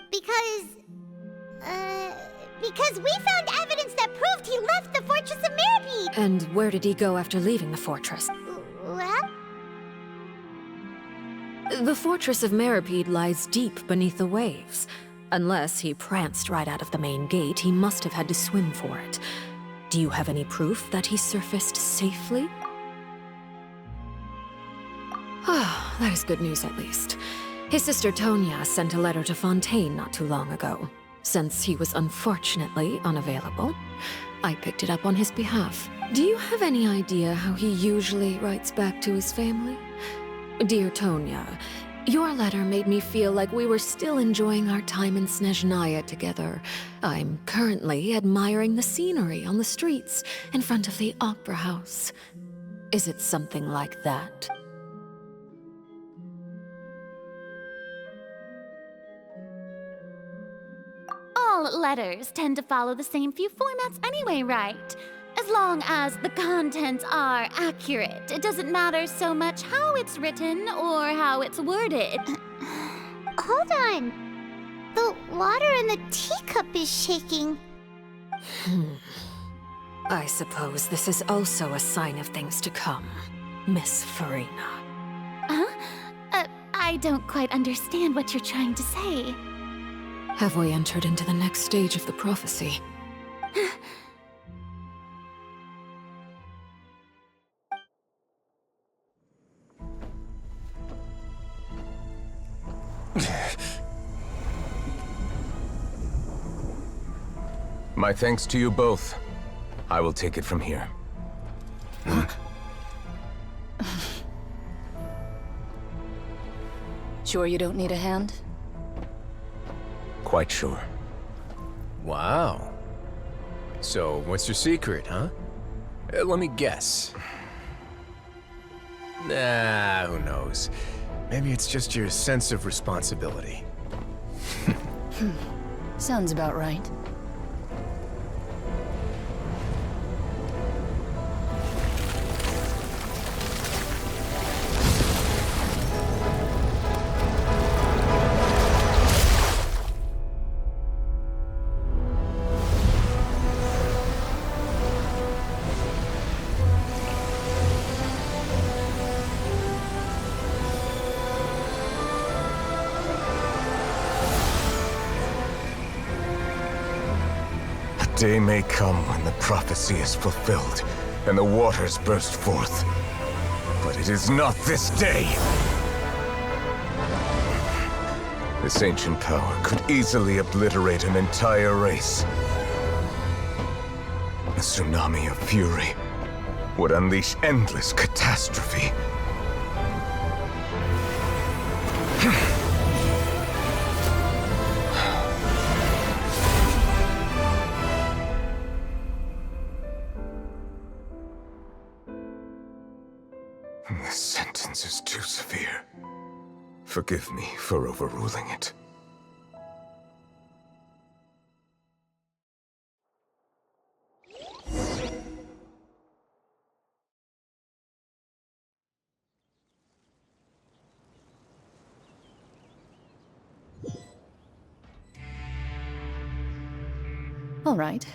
Because we found evidence that proved he left the Fortress of Meripede. And where did he go after leaving the fortress? Well? The Fortress of Meripede lies deep beneath the waves. Unless he pranced right out of the main gate, he must have had to swim for it. Do you have any proof that he surfaced safely? Ah, that is good news at least. His sister Tonya sent a letter to Fontaine not too long ago. Since he was unfortunately unavailable, I picked it up on his behalf. Do you have any idea how he usually writes back to his family? Dear Tonya, your letter made me feel like we were still enjoying our time in Snezhnaya together. I'm currently admiring the scenery on the streets in front of the opera house. Is it something like that? All All letters tend to follow the same few formats anyway, right? As long as the contents are accurate, it doesn't matter so much how it's written or how it's worded. Hold on. The water in the teacup is shaking. I suppose this is also a sign of things to come, Miss Farina. Huh? I don't quite understand what you're trying to say. Have we entered into the next stage of the prophecy? My thanks to you both. I will take it from here. Sure you don't need a hand? Quite sure. Wow. So, what's your secret, huh? Let me guess. Nah, who knows? Maybe it's just your sense of responsibility. Sounds about right. Day may come when the prophecy is fulfilled, and the waters burst forth. But it is not this day! This ancient power could easily obliterate an entire race. A tsunami of fury would unleash endless catastrophe. This sentence is too severe. Forgive me for overruling it. All right.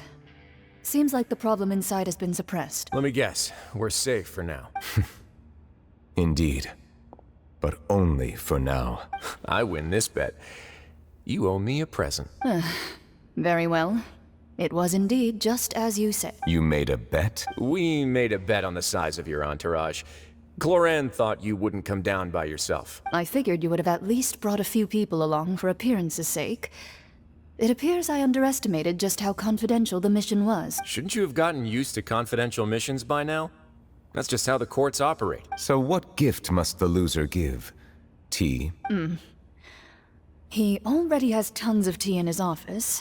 Seems like the problem inside has been suppressed. Let me guess. We're safe for now. Indeed. But only for now. I win this bet. You owe me a present. Very well. It was indeed just as you said. You made a bet? We made a bet on the size of your entourage. Cloran thought you wouldn't come down by yourself. I figured you would have at least brought a few people along for appearance's sake. It appears I underestimated just how confidential the mission was. Shouldn't you have gotten used to confidential missions by now? That's just how the courts operate. So what gift must the loser give? Tea? He already has tons of tea in his office.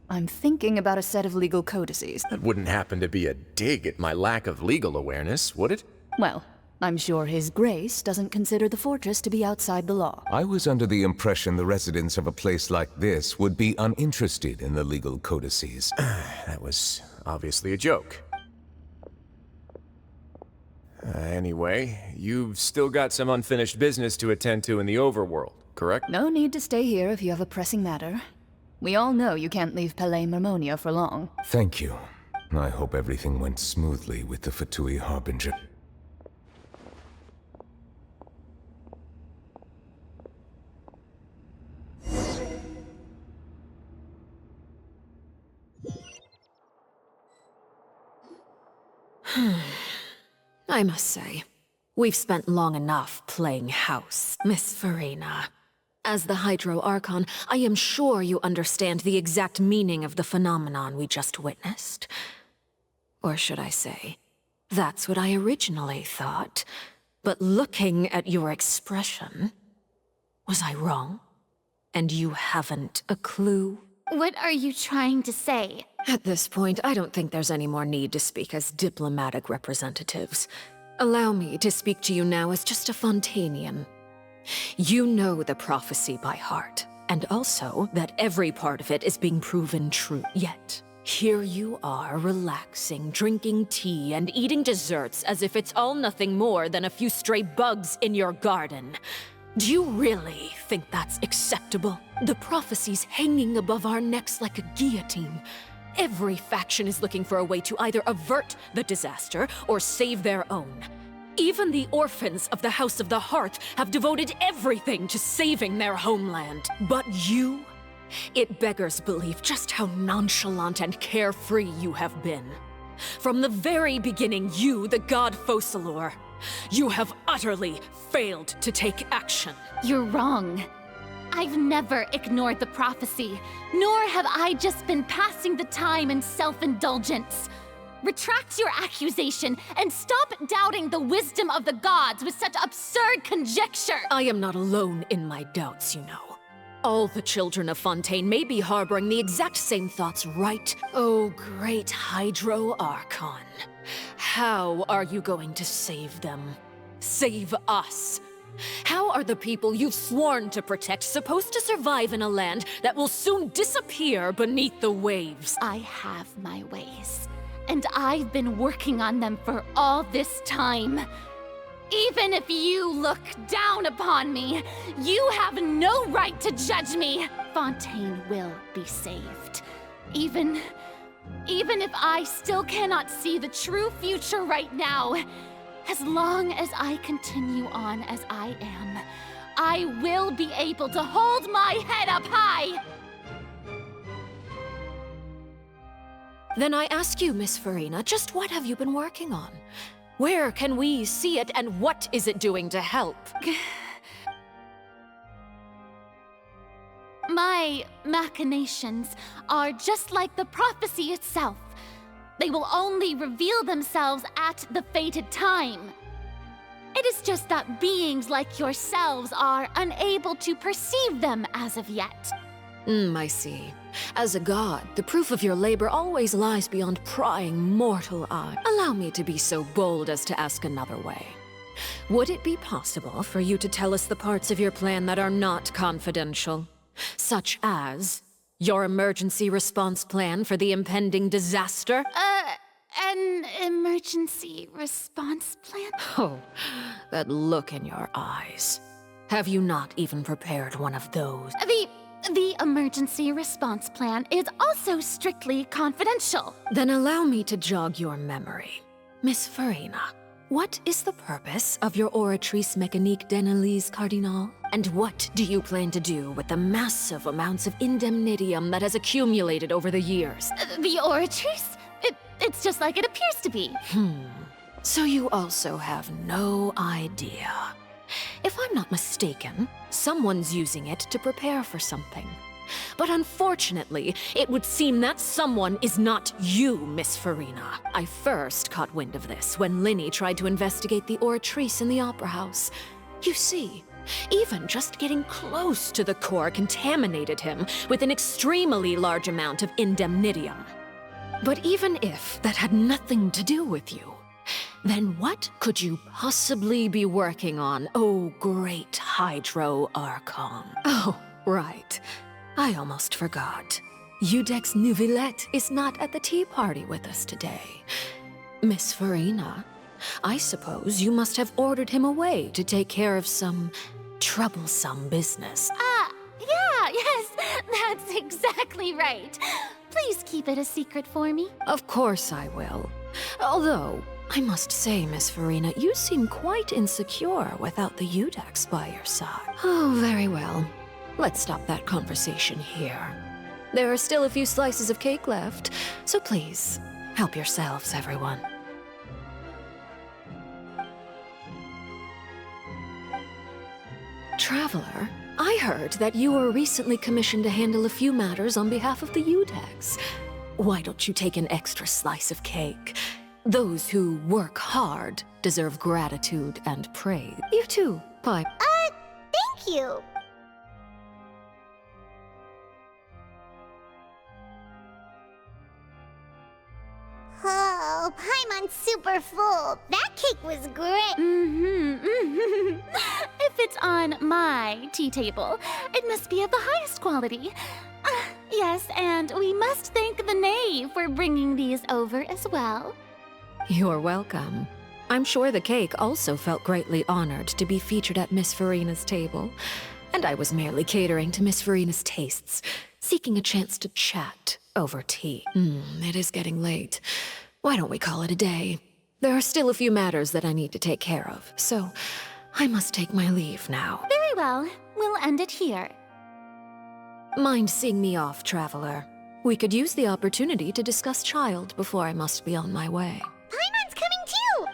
I'm thinking about a set of legal codices. That wouldn't happen to be a dig at my lack of legal awareness, would it? Well, I'm sure His Grace doesn't consider the fortress to be outside the law. I was under the impression the residents of a place like this would be uninterested in the legal codices. That was obviously a joke. Anyway, you've still got some unfinished business to attend to in the overworld, correct? No need to stay here if you have a pressing matter. We all know you can't leave Palais Mermonia for long. Thank you. I hope everything went smoothly with the Fatui Harbinger. I must say, we've spent long enough playing house, Miss Farina. As the Hydro Archon, I am sure you understand the exact meaning of the phenomenon we just witnessed. Or should I say, that's what I originally thought. But looking at your expression, was I wrong? And you haven't a clue? What are you trying to say? At this point, I don't think there's any more need to speak as diplomatic representatives. Allow me to speak to you now as just a Fontainian. You know the prophecy by heart, And also that every part of it is being proven true. Yet, here you are, relaxing, drinking tea, and eating desserts as if it's all nothing more than a few stray bugs in your garden. Do you really think that's acceptable? The prophecy's hanging above our necks like a guillotine. Every faction is looking for a way to either avert the disaster or save their own. Even the orphans of the House of the Hearth have devoted everything to saving their homeland. But you? It beggars belief just how nonchalant and carefree you have been. From the very beginning, you, the god Focalor, you have utterly failed to take action. You're wrong. I've never ignored the prophecy, nor have I just been passing the time in self-indulgence. Retract your accusation and stop doubting the wisdom of the gods with such absurd conjecture! I am not alone in my doubts, you know. All the children of Fontaine may be harboring the exact same thoughts, right? Oh, great Archon. How are you going to save them? Save us? How are the people you've sworn to protect supposed to survive in a land that will soon disappear beneath the waves? I have my ways. And I've been working on them for all this time. Even if you look down upon me, you have no right to judge me. Fontaine will be saved. Even if I still cannot see the true future right now, as long as I continue on as I am, I will be able to hold my head up high. Then I ask you, Miss Farina, just what have you been working on? Where can we see it, and what is it doing to help? My machinations are just like the prophecy itself. They will only reveal themselves at the fated time. It is just that beings like yourselves are unable to perceive them as of yet. I see. As a god, the proof of your labor always lies beyond prying mortal eye. Allow me to be so bold as to ask another way. Would it be possible for you to tell us the parts of your plan that are not confidential? Such as your emergency response plan for the impending disaster? An emergency response plan? Oh, that look in your eyes. Have you not even prepared one of those? The emergency response plan is also strictly confidential. Then allow me to jog your memory. Miss Farina, what is the purpose of your Oratrice Mécanique d'Analyse Cardinal? And what do you plan to do with the massive amounts of indemnitium that has accumulated over the years? The Oratrice? It's just like it appears to be. So you also have no idea. If I'm not mistaken, someone's using it to prepare for something. But unfortunately, it would seem that someone is not you, Miss Farina. I first caught wind of this when Linny tried to investigate the Oratrice in the Opera House. You see, even just getting close to the core contaminated him with an extremely large amount of indemnitium. But even if that had nothing to do with you, then what could you possibly be working on, oh great Archon? Oh, right. I almost forgot. Udex Nouvillette is not at the tea party with us today. Miss Farina, I suppose you must have ordered him away to take care of some troublesome business. Yes, that's exactly right. Please keep it a secret for me. Of course I will. Although, I must say, Miss Farina, you seem quite insecure without the Udex by your side. Oh, very well. Let's stop that conversation here. There are still a few slices of cake left, so please, help yourselves, everyone. Traveler, I heard that you were recently commissioned to handle a few matters on behalf of the Udex. Why don't you take an extra slice of cake? Those who work hard deserve gratitude and praise. You too, Pipe. Thank you. Oh, Paimon's super full. That cake was great. If fits on my tea table. It must be of the highest quality. Yes, and we must thank the knave for bringing these over as well. You're welcome. I'm sure the cake also felt greatly honored to be featured at Miss Farina's table, and I was merely catering to Miss Farina's tastes, seeking a chance to chat over tea. It is getting late. Why don't we call it a day? There are still a few matters that I need to take care of, so I must take my leave now. Very well. We'll end it here. Mind seeing me off, traveler? We could use the opportunity to discuss Child before I must be on my way. Paimon's coming too!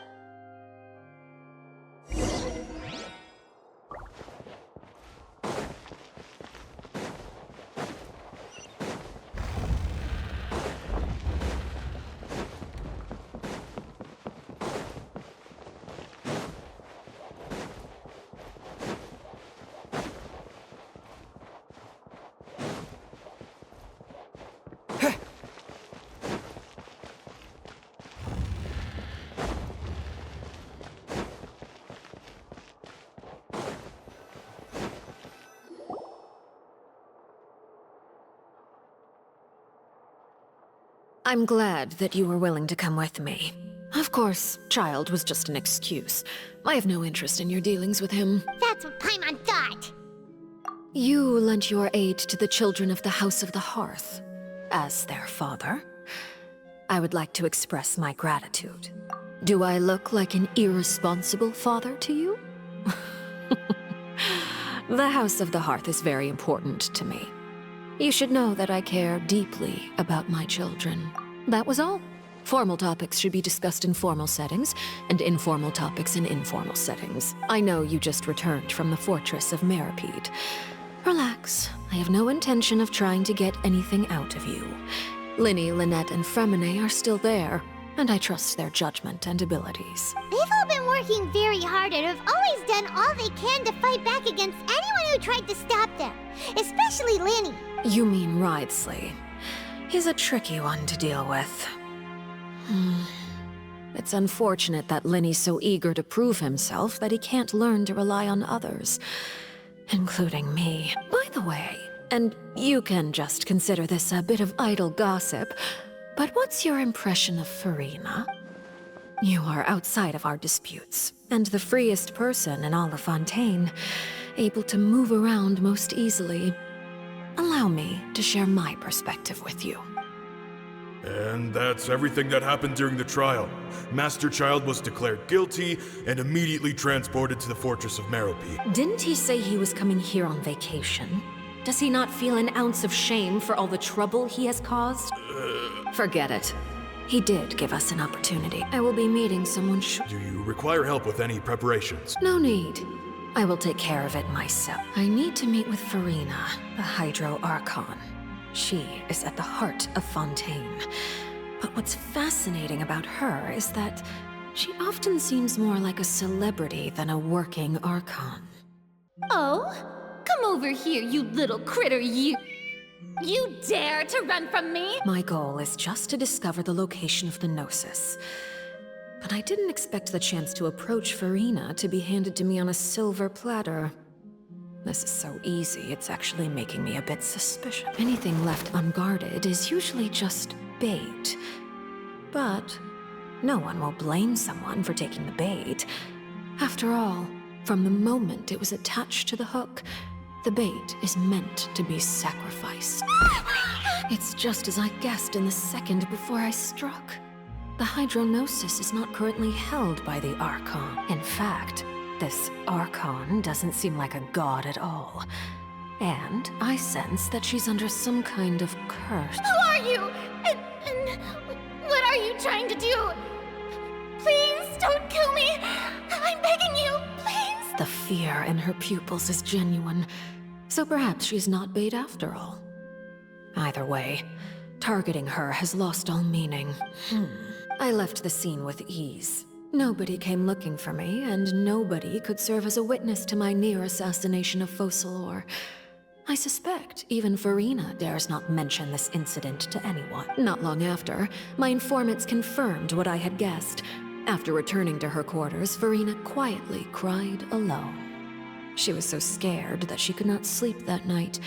I'm glad that you were willing to come with me. Of course, Child was just an excuse. I have no interest in your dealings with him. That's what Paimon thought. You lent your aid to the children of the House of the Hearth. As their father, I would like to express my gratitude. Do I look like an irresponsible father to you? The House of the Hearth is very important to me. You should know that I care deeply about my children. That was all. Formal topics should be discussed in formal settings, and informal topics in informal settings. I know you just returned from the fortress of Meripede. Relax. I have no intention of trying to get anything out of you. Linny, Lynette, and Fremine are still there, and I trust their judgment and abilities. They've all been working very hard and have always done all they can to fight back against anyone who tried to stop them, especially Linny. You mean Wriothesley. He's a tricky one to deal with. It's unfortunate that Linny's so eager to prove himself that he can't learn to rely on others, including me. By the way, and you can just consider this a bit of idle gossip, but what's your impression of Farina? You are outside of our disputes, and the freest person in all of Fontaine, able to move around most easily. Allow me to share my perspective with you. And that's everything that happened during the trial. Master Child was declared guilty and immediately transported to the Fortress of Meripede. Didn't he say he was coming here on vacation? Does he not feel an ounce of shame for all the trouble he has caused? Forget it. He did give us an opportunity. I will be meeting someone Do you require help with any preparations? No need. I will take care of it myself. I need to meet with Farina, the Hydro Archon. She is at the heart of Fontaine. But what's fascinating about her is that she often seems more like a celebrity than a working Archon. Oh? Come over here, you little critter, you! You dare to run from me? My goal is just to discover the location of the Gnosis. But I didn't expect the chance to approach Farina to be handed to me on a silver platter. This is so easy, it's actually making me a bit suspicious. Anything left unguarded is usually just bait. But no one will blame someone for taking the bait. After all, from the moment it was attached to the hook, the bait is meant to be sacrificed. It's just as I guessed in the second before I struck. The Hydronosis is not currently held by the Archon. In fact, this Archon doesn't seem like a god at all. And I sense that she's under some kind of curse. Who are you? And what are you trying to do? Please don't kill me! I'm begging you, please! The fear in her pupils is genuine, so perhaps she's not bait after all. Either way, targeting her has lost all meaning. I left the scene with ease. Nobody came looking for me, and nobody could serve as a witness to my near assassination of Focalor. I suspect even Farina dares not mention this incident to anyone. Not long after, my informants confirmed what I had guessed. After returning to her quarters, Farina quietly cried alone. She was so scared that she could not sleep that night,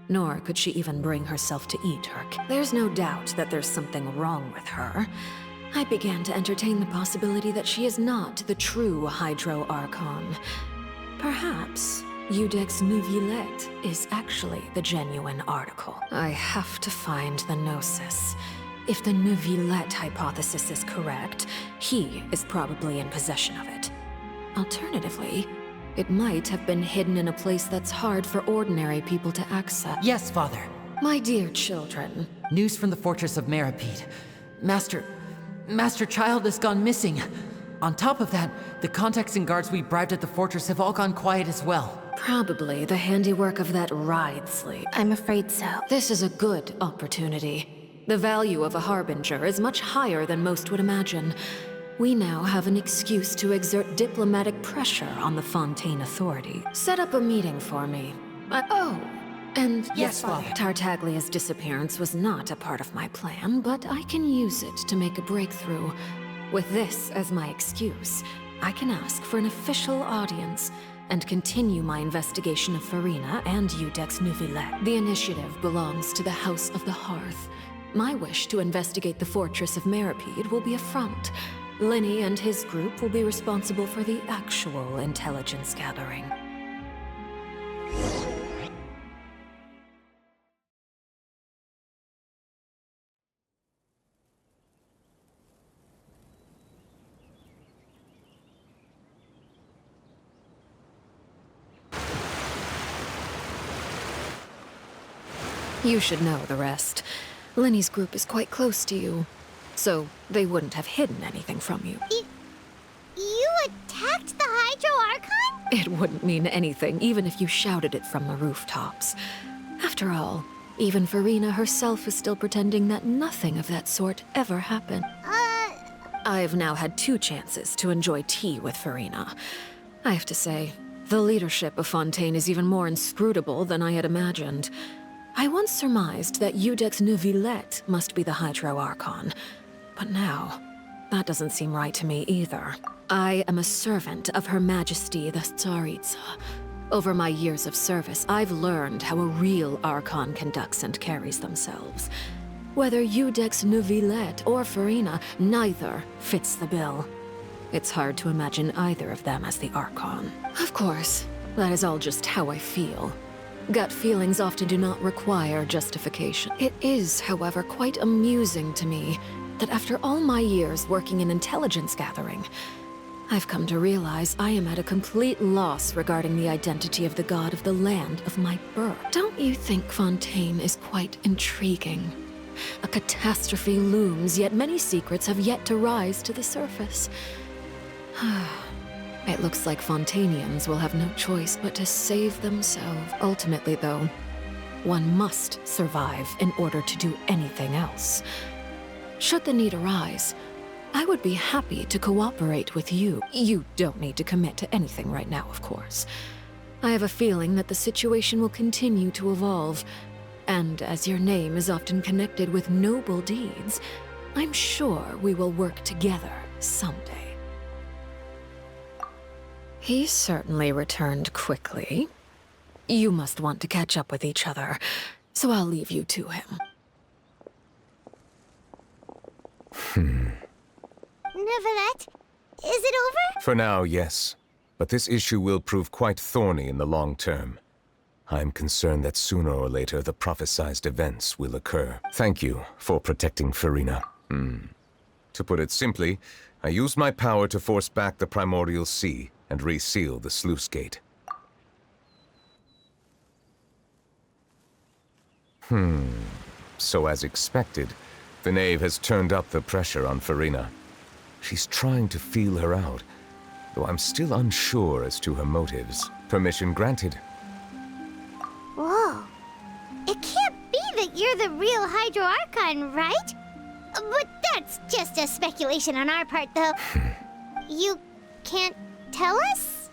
nor could she even bring herself to eat her. There's no doubt that there's something wrong with her. I began to entertain the possibility that she is not the true Hydro Archon. Perhaps Iudex Neuvillette is actually the genuine article. I have to find the Gnosis. If the Neuvillette hypothesis is correct, he is probably in possession of it. Alternatively, it might have been hidden in a place that's hard for ordinary people to access. Yes, Father. My dear children. News from the Fortress of Meripede. Master Child has gone missing. On top of that, the contacts and guards we bribed at the fortress have all gone quiet as well. Probably the handiwork of that Ridesley. I'm afraid so. This is a good opportunity. The value of a Harbinger is much higher than most would imagine. We now have an excuse to exert diplomatic pressure on the Fontaine authority. Set up a meeting for me. And yes, Father. Tartaglia's disappearance was not a part of my plan, but I can use it to make a breakthrough. With this as my excuse, I can ask for an official audience and continue my investigation of Farina and Iudex Neuvillette. The initiative belongs to the House of the Hearth. My wish to investigate the Fortress of Meripede will be a front. Linny and his group will be responsible for the actual intelligence gathering. You should know the rest. Linny's group is quite close to you, so they wouldn't have hidden anything from you. You attacked the Hydro Archon? It wouldn't mean anything, even if you shouted it from the rooftops. After all, even Farina herself is still pretending that nothing of that sort ever happened. I've now had 2 chances to enjoy tea with Farina. I have to say, the leadership of Fontaine is even more inscrutable than I had imagined. I once surmised that Iudex Neuvillette must be the Hydro Archon, but now, that doesn't seem right to me either. I am a servant of Her Majesty the Tsaritsa. Over my years of service, I've learned how a real Archon conducts and carries themselves. Whether Iudex Neuvillette or Farina, neither fits the bill. It's hard to imagine either of them as the Archon. Of course, that is all just how I feel. Gut feelings often do not require justification. It is, however, quite amusing to me that after all my years working in intelligence gathering, I've come to realize I am at a complete loss regarding the identity of the god of the land of my birth. Don't you think Fontaine is quite intriguing? A catastrophe looms, yet many secrets have yet to rise to the surface. It looks like Fontainians will have no choice but to save themselves. Ultimately, though, one must survive in order to do anything else. Should the need arise, I would be happy to cooperate with you. You don't need to commit to anything right now, of course. I have a feeling that the situation will continue to evolve, and as your name is often connected with noble deeds, I'm sure we will work together someday. He certainly returned quickly. You must want to catch up with each other, so I'll leave you to him. Neuvillette, is it over? For now, yes. But this issue will prove quite thorny in the long term. I'm concerned that sooner or later the prophesized events will occur. Thank you for protecting Farina. To put it simply, I used my power to force back the Primordial Sea and reseal the sluice gate. So as expected, the knave has turned up the pressure on Farina. She's trying to feel her out, though I'm still unsure as to her motives. Permission granted. Whoa. It can't be that you're the real Hydro Archon, right? But that's just a speculation on our part, though. You can't tell us?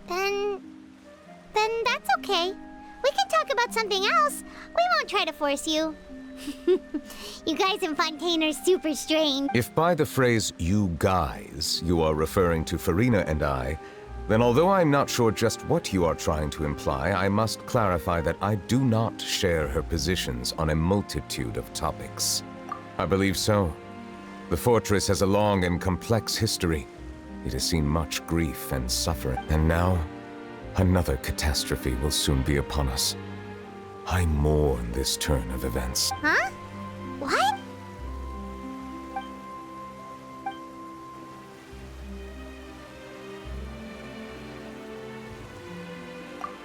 Then that's okay. We can talk about something else. We won't try to force you. You guys in Fontaine are super strange. If by the phrase "you guys" you are referring to Farina and I, Then although I'm not sure just what you are trying to imply, I must clarify that I do not share her positions on a multitude of topics. I believe so. The fortress has a long and complex history. It has seen much grief and suffering, and now another catastrophe will soon be upon us. I mourn this turn of events. Huh? What?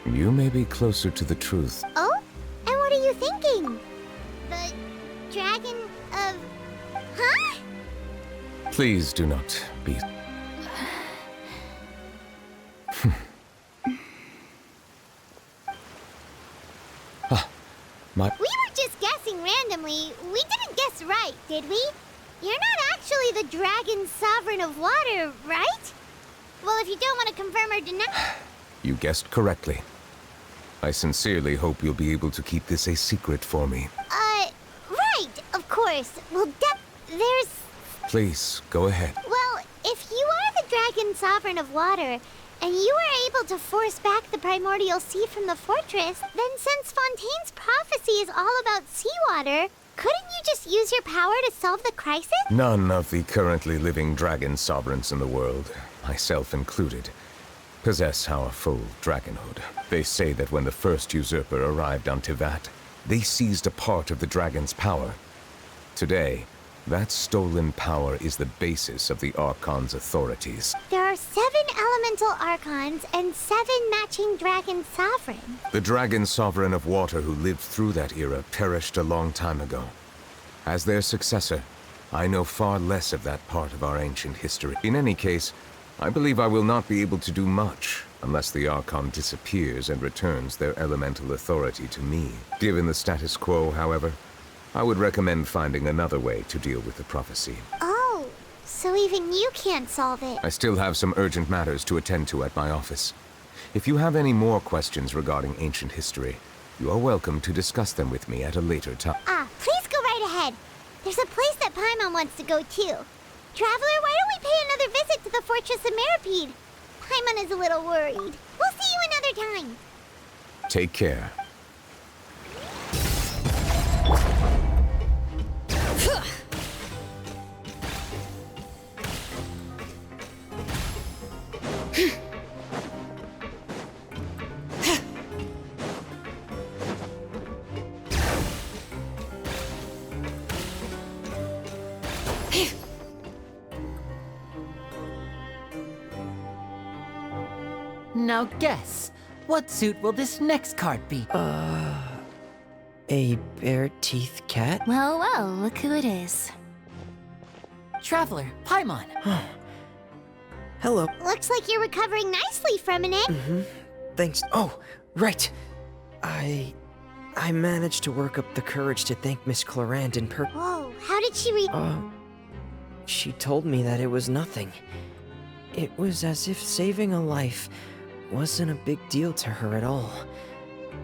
You may be closer to the truth. Oh? And what are you thinking? The dragon of... Huh? Please do not be... We were just guessing randomly. We didn't guess right, did we? You're not actually the dragon sovereign of water, right? Well, if you don't want to confirm or deny... You guessed correctly. I sincerely hope you'll be able to keep this a secret for me. Right, of course. Well, there's... Please, go ahead. Well, if you are the dragon sovereign of water, and you were able to force back the primordial sea from the fortress, then since Fontaine's prophecy is all about seawater, couldn't you just use your power to solve the crisis? None of the currently living dragon sovereigns in the world, myself included, possess our full dragonhood. They say that when the first usurper arrived on Tivat, they seized a part of the dragon's power. Today, that stolen power is the basis of the Archon's authorities. There are 7 elemental Archons and 7 matching dragon sovereigns. The dragon sovereign of water who lived through that era perished a long time ago. As their successor, I know far less of that part of our ancient history. In any case, I believe I will not be able to do much unless the Archon disappears and returns their elemental authority to me. Given the status quo, however, I would recommend finding another way to deal with the prophecy. Oh, so even you can't solve it. I still have some urgent matters to attend to at my office. If you have any more questions regarding ancient history, you are welcome to discuss them with me at a later time. Please go right ahead. There's a place that Paimon wants to go too. Traveler, why don't we pay another visit to the Fortress of Meripede? Paimon is a little worried. We'll see you another time. Take care. Now guess, what suit will this next card be? A bare-teeth cat? Well, well, look who it is. Traveler, Paimon. Hello. Looks like you're recovering nicely from it. Thanks. Oh, right. I managed to work up the courage to thank Miss Clarant in person. Whoa, how did she She told me that it was nothing. It was as if saving a life wasn't a big deal to her at all.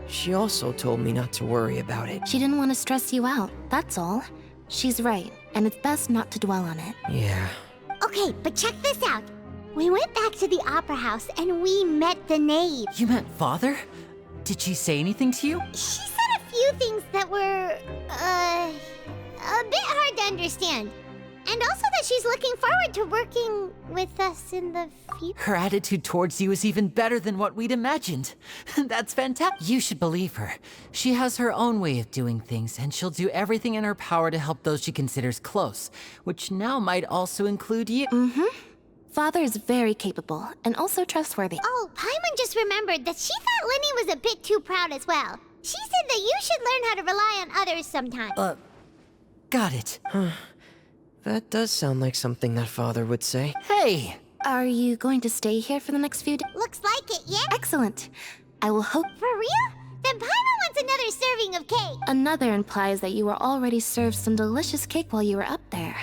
She also told me not to worry about it. She didn't want to stress you out, that's all. She's right, and it's best not to dwell on it. Yeah. Okay, but check this out. We went back to the opera house and we met the knave. You met Father? Did she say anything to you? She said a few things that were, a bit hard to understand. And also that she's looking forward to working with us in the future. Her attitude towards you is even better than what we'd imagined. That's fantastic. You should believe her. She has her own way of doing things, and she'll do everything in her power to help those she considers close, which now might also include you. Father is very capable, and also trustworthy. Oh, Paimon just remembered that she thought Lenny was a bit too proud as well. She said that you should learn how to rely on others sometimes. Got it. That does sound like something that Father would say. Hey! Are you going to stay here for the next few days? Looks like it, yeah? Excellent. I will hope... For real? Then Paimon wants another serving of cake. Another implies that you were already served some delicious cake while you were up there.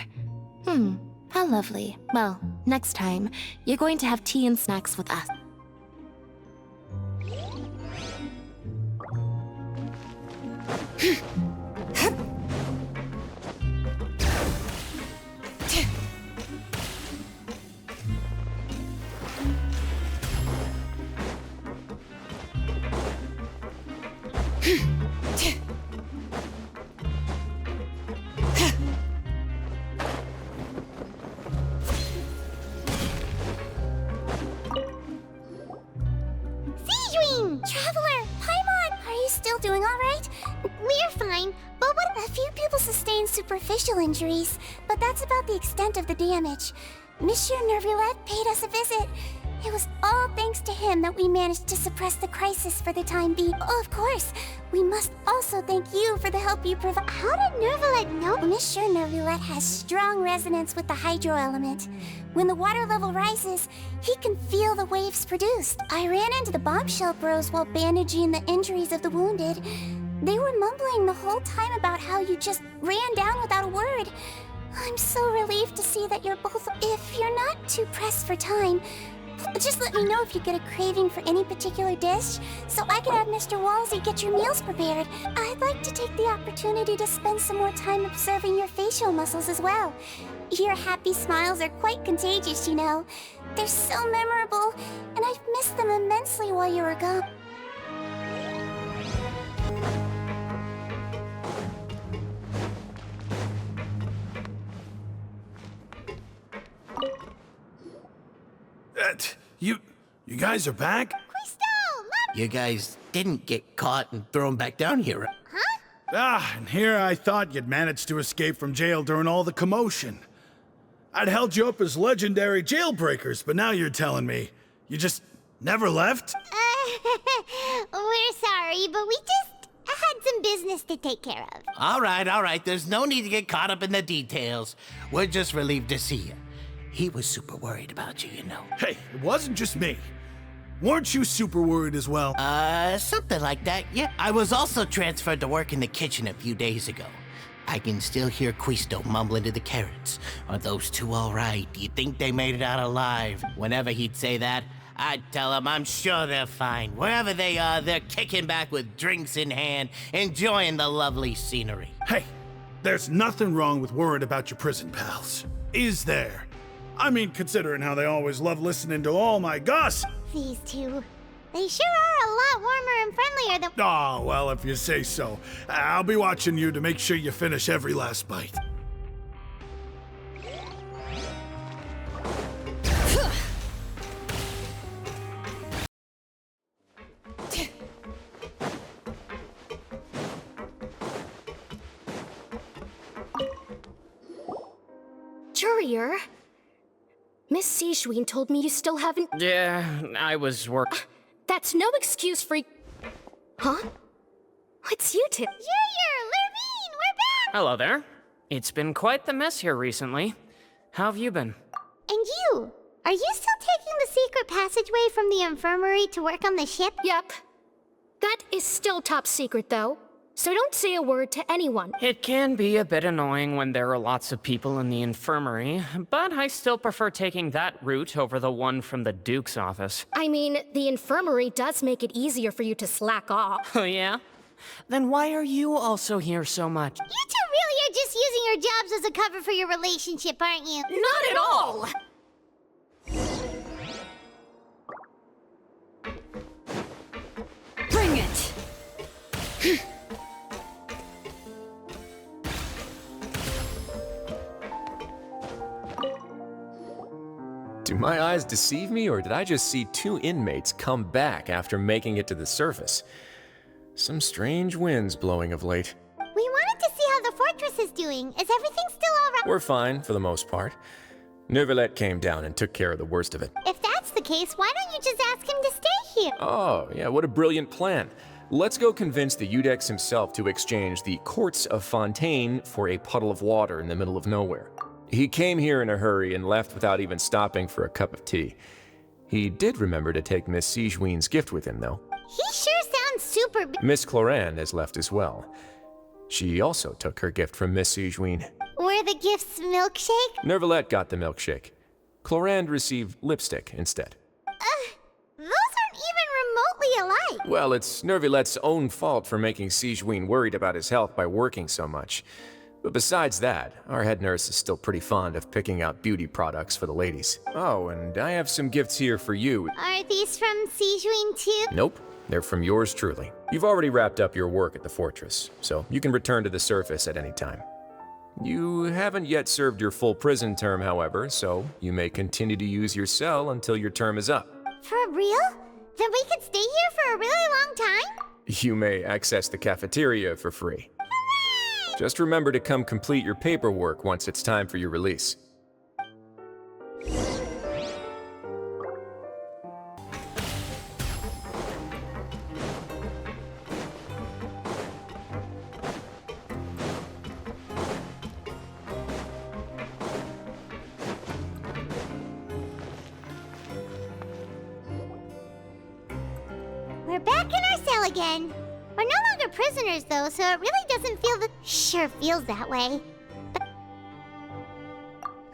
How lovely. Well, next time, you're going to have tea and snacks with us. even superficial injuries, but that's about the extent of the damage. Monsieur Nervillette paid us a visit. It was all thanks to him that we managed to suppress the crisis for the time being. Oh, of course, we must also thank you for the help you provide. How did Nervillette know? Monsieur Nervillette has strong resonance with the hydro element. When the water level rises, he can feel the waves produced. I ran into the bombshell bros while bandaging the injuries of the wounded. They were mumbling the whole time about how you just ran down without a word. I'm so relieved to see that you're both... If you're not too pressed for time, just let me know if you get a craving for any particular dish, so I can have Mr. Walsey get your meals prepared. I'd like to take the opportunity to spend some more time observing your facial muscles as well. Your happy smiles are quite contagious, you know. They're so memorable, and I've missed them immensely while you were gone. You guys are back? You guys didn't get caught and thrown back down here. And here I thought you'd managed to escape from jail during all the commotion. I'd held you up as legendary jailbreakers, but now you're telling me you just never left? We're sorry, but we just had some business to take care of. All right. There's no need to get caught up in the details. We're just relieved to see you. He was super worried about you, you know. Hey, it wasn't just me. Weren't you super worried as well? Something like that, yeah. I was also transferred to work in the kitchen a few days ago. I can still hear Quisto mumbling to the carrots. Are those two all right? Do you think they made it out alive? Whenever he'd say that, I'd tell him I'm sure they're fine. Wherever they are, they're kicking back with drinks in hand, enjoying the lovely scenery. Hey, there's nothing wrong with worrying about your prison pals. Is there? I mean, considering how they always love listening to all my gossip. These two, they sure are a lot warmer and friendlier than... Oh, well, if you say so. I'll be watching you to make sure you finish every last bite. Courier? Miss Sijween told me you still haven't... Yeah, I was That's no excuse for... Huh? It's you two. Courier, Lurvine, we're back! Hello there. It's been quite the mess here recently. How have you been? And you? Are you still taking the secret passageway from the infirmary to work on the ship? Yep. That is still top secret, though. So don't say a word to anyone. It can be a bit annoying when there are lots of people in the infirmary, but I still prefer taking that route over the one from the Duke's office. I mean, the infirmary does make it easier for you to slack off. Oh, yeah? Then why are you also here so much? You two really are just using your jobs as a cover for your relationship, aren't you? Not at all! Bring it! Do my eyes deceive me, or did I just see two inmates come back after making it to the surface? Some strange winds blowing of late. We wanted to see how the fortress is doing. Is everything still all right? We're fine, for the most part. Nervillette came down and took care of the worst of it. If that's the case, why don't you just ask him to stay here? Oh, yeah, what a brilliant plan. Let's go convince the Udex himself to exchange the courts of Fontaine for a puddle of water in the middle of nowhere. He came here in a hurry and left without even stopping for a cup of tea. He did remember to take Miss Sijween's gift with him, though. He sure sounds super... Miss Clorand has left as well. She also took her gift from Miss Sijween. Were the gifts milkshake? Nervillette got the milkshake. Clorand received lipstick instead. Those aren't even remotely alike. Well, it's Nervillette's own fault for making Sijween worried about his health by working so much. But besides that, our head nurse is still pretty fond of picking out beauty products for the ladies. Oh, and I have some gifts here for you. Are these from Sijween too? Nope, they're from yours truly. You've already wrapped up your work at the fortress, so you can return to the surface at any time. You haven't yet served your full prison term, however, so you may continue to use your cell until your term is up. For real? Then we could stay here for a really long time? You may access the cafeteria for free. Hooray! Just remember to come complete your paperwork once it's time for your release. We're back in our cell again. We're no longer prisoners, though, so it really doesn't feel that... Sure feels that way. But...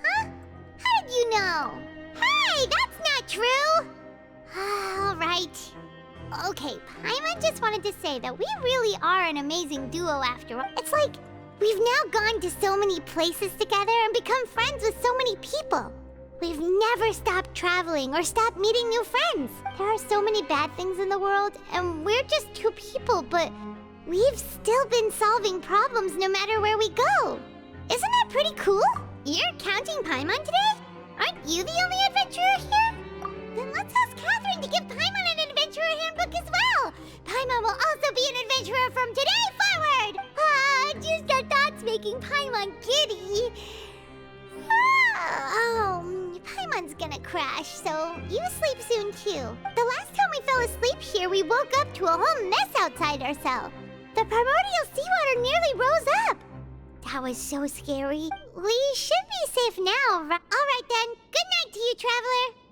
Huh? How did you know? Hey, that's not true! All right. Okay, Paimon just wanted to say that we really are an amazing duo after all. It's like we've now gone to so many places together and become friends with so many people. We've never stopped traveling or stopped meeting new friends. There are so many bad things in the world, and we're just two people, but we've still been solving problems no matter where we go. Isn't that pretty cool? You're counting Paimon today? Aren't you the only adventurer here? Then let's ask Catherine to give Paimon an adventurer handbook as well. Paimon will also be an adventurer from today forward. Just our thoughts making Paimon giddy. Paimon's gonna crash, so you sleep soon too. The last time we fell asleep here, we woke up to a whole mess outside our cell. The primordial seawater nearly rose up. That was so scary. We should be safe now, right? All right then. Good night to you, traveler.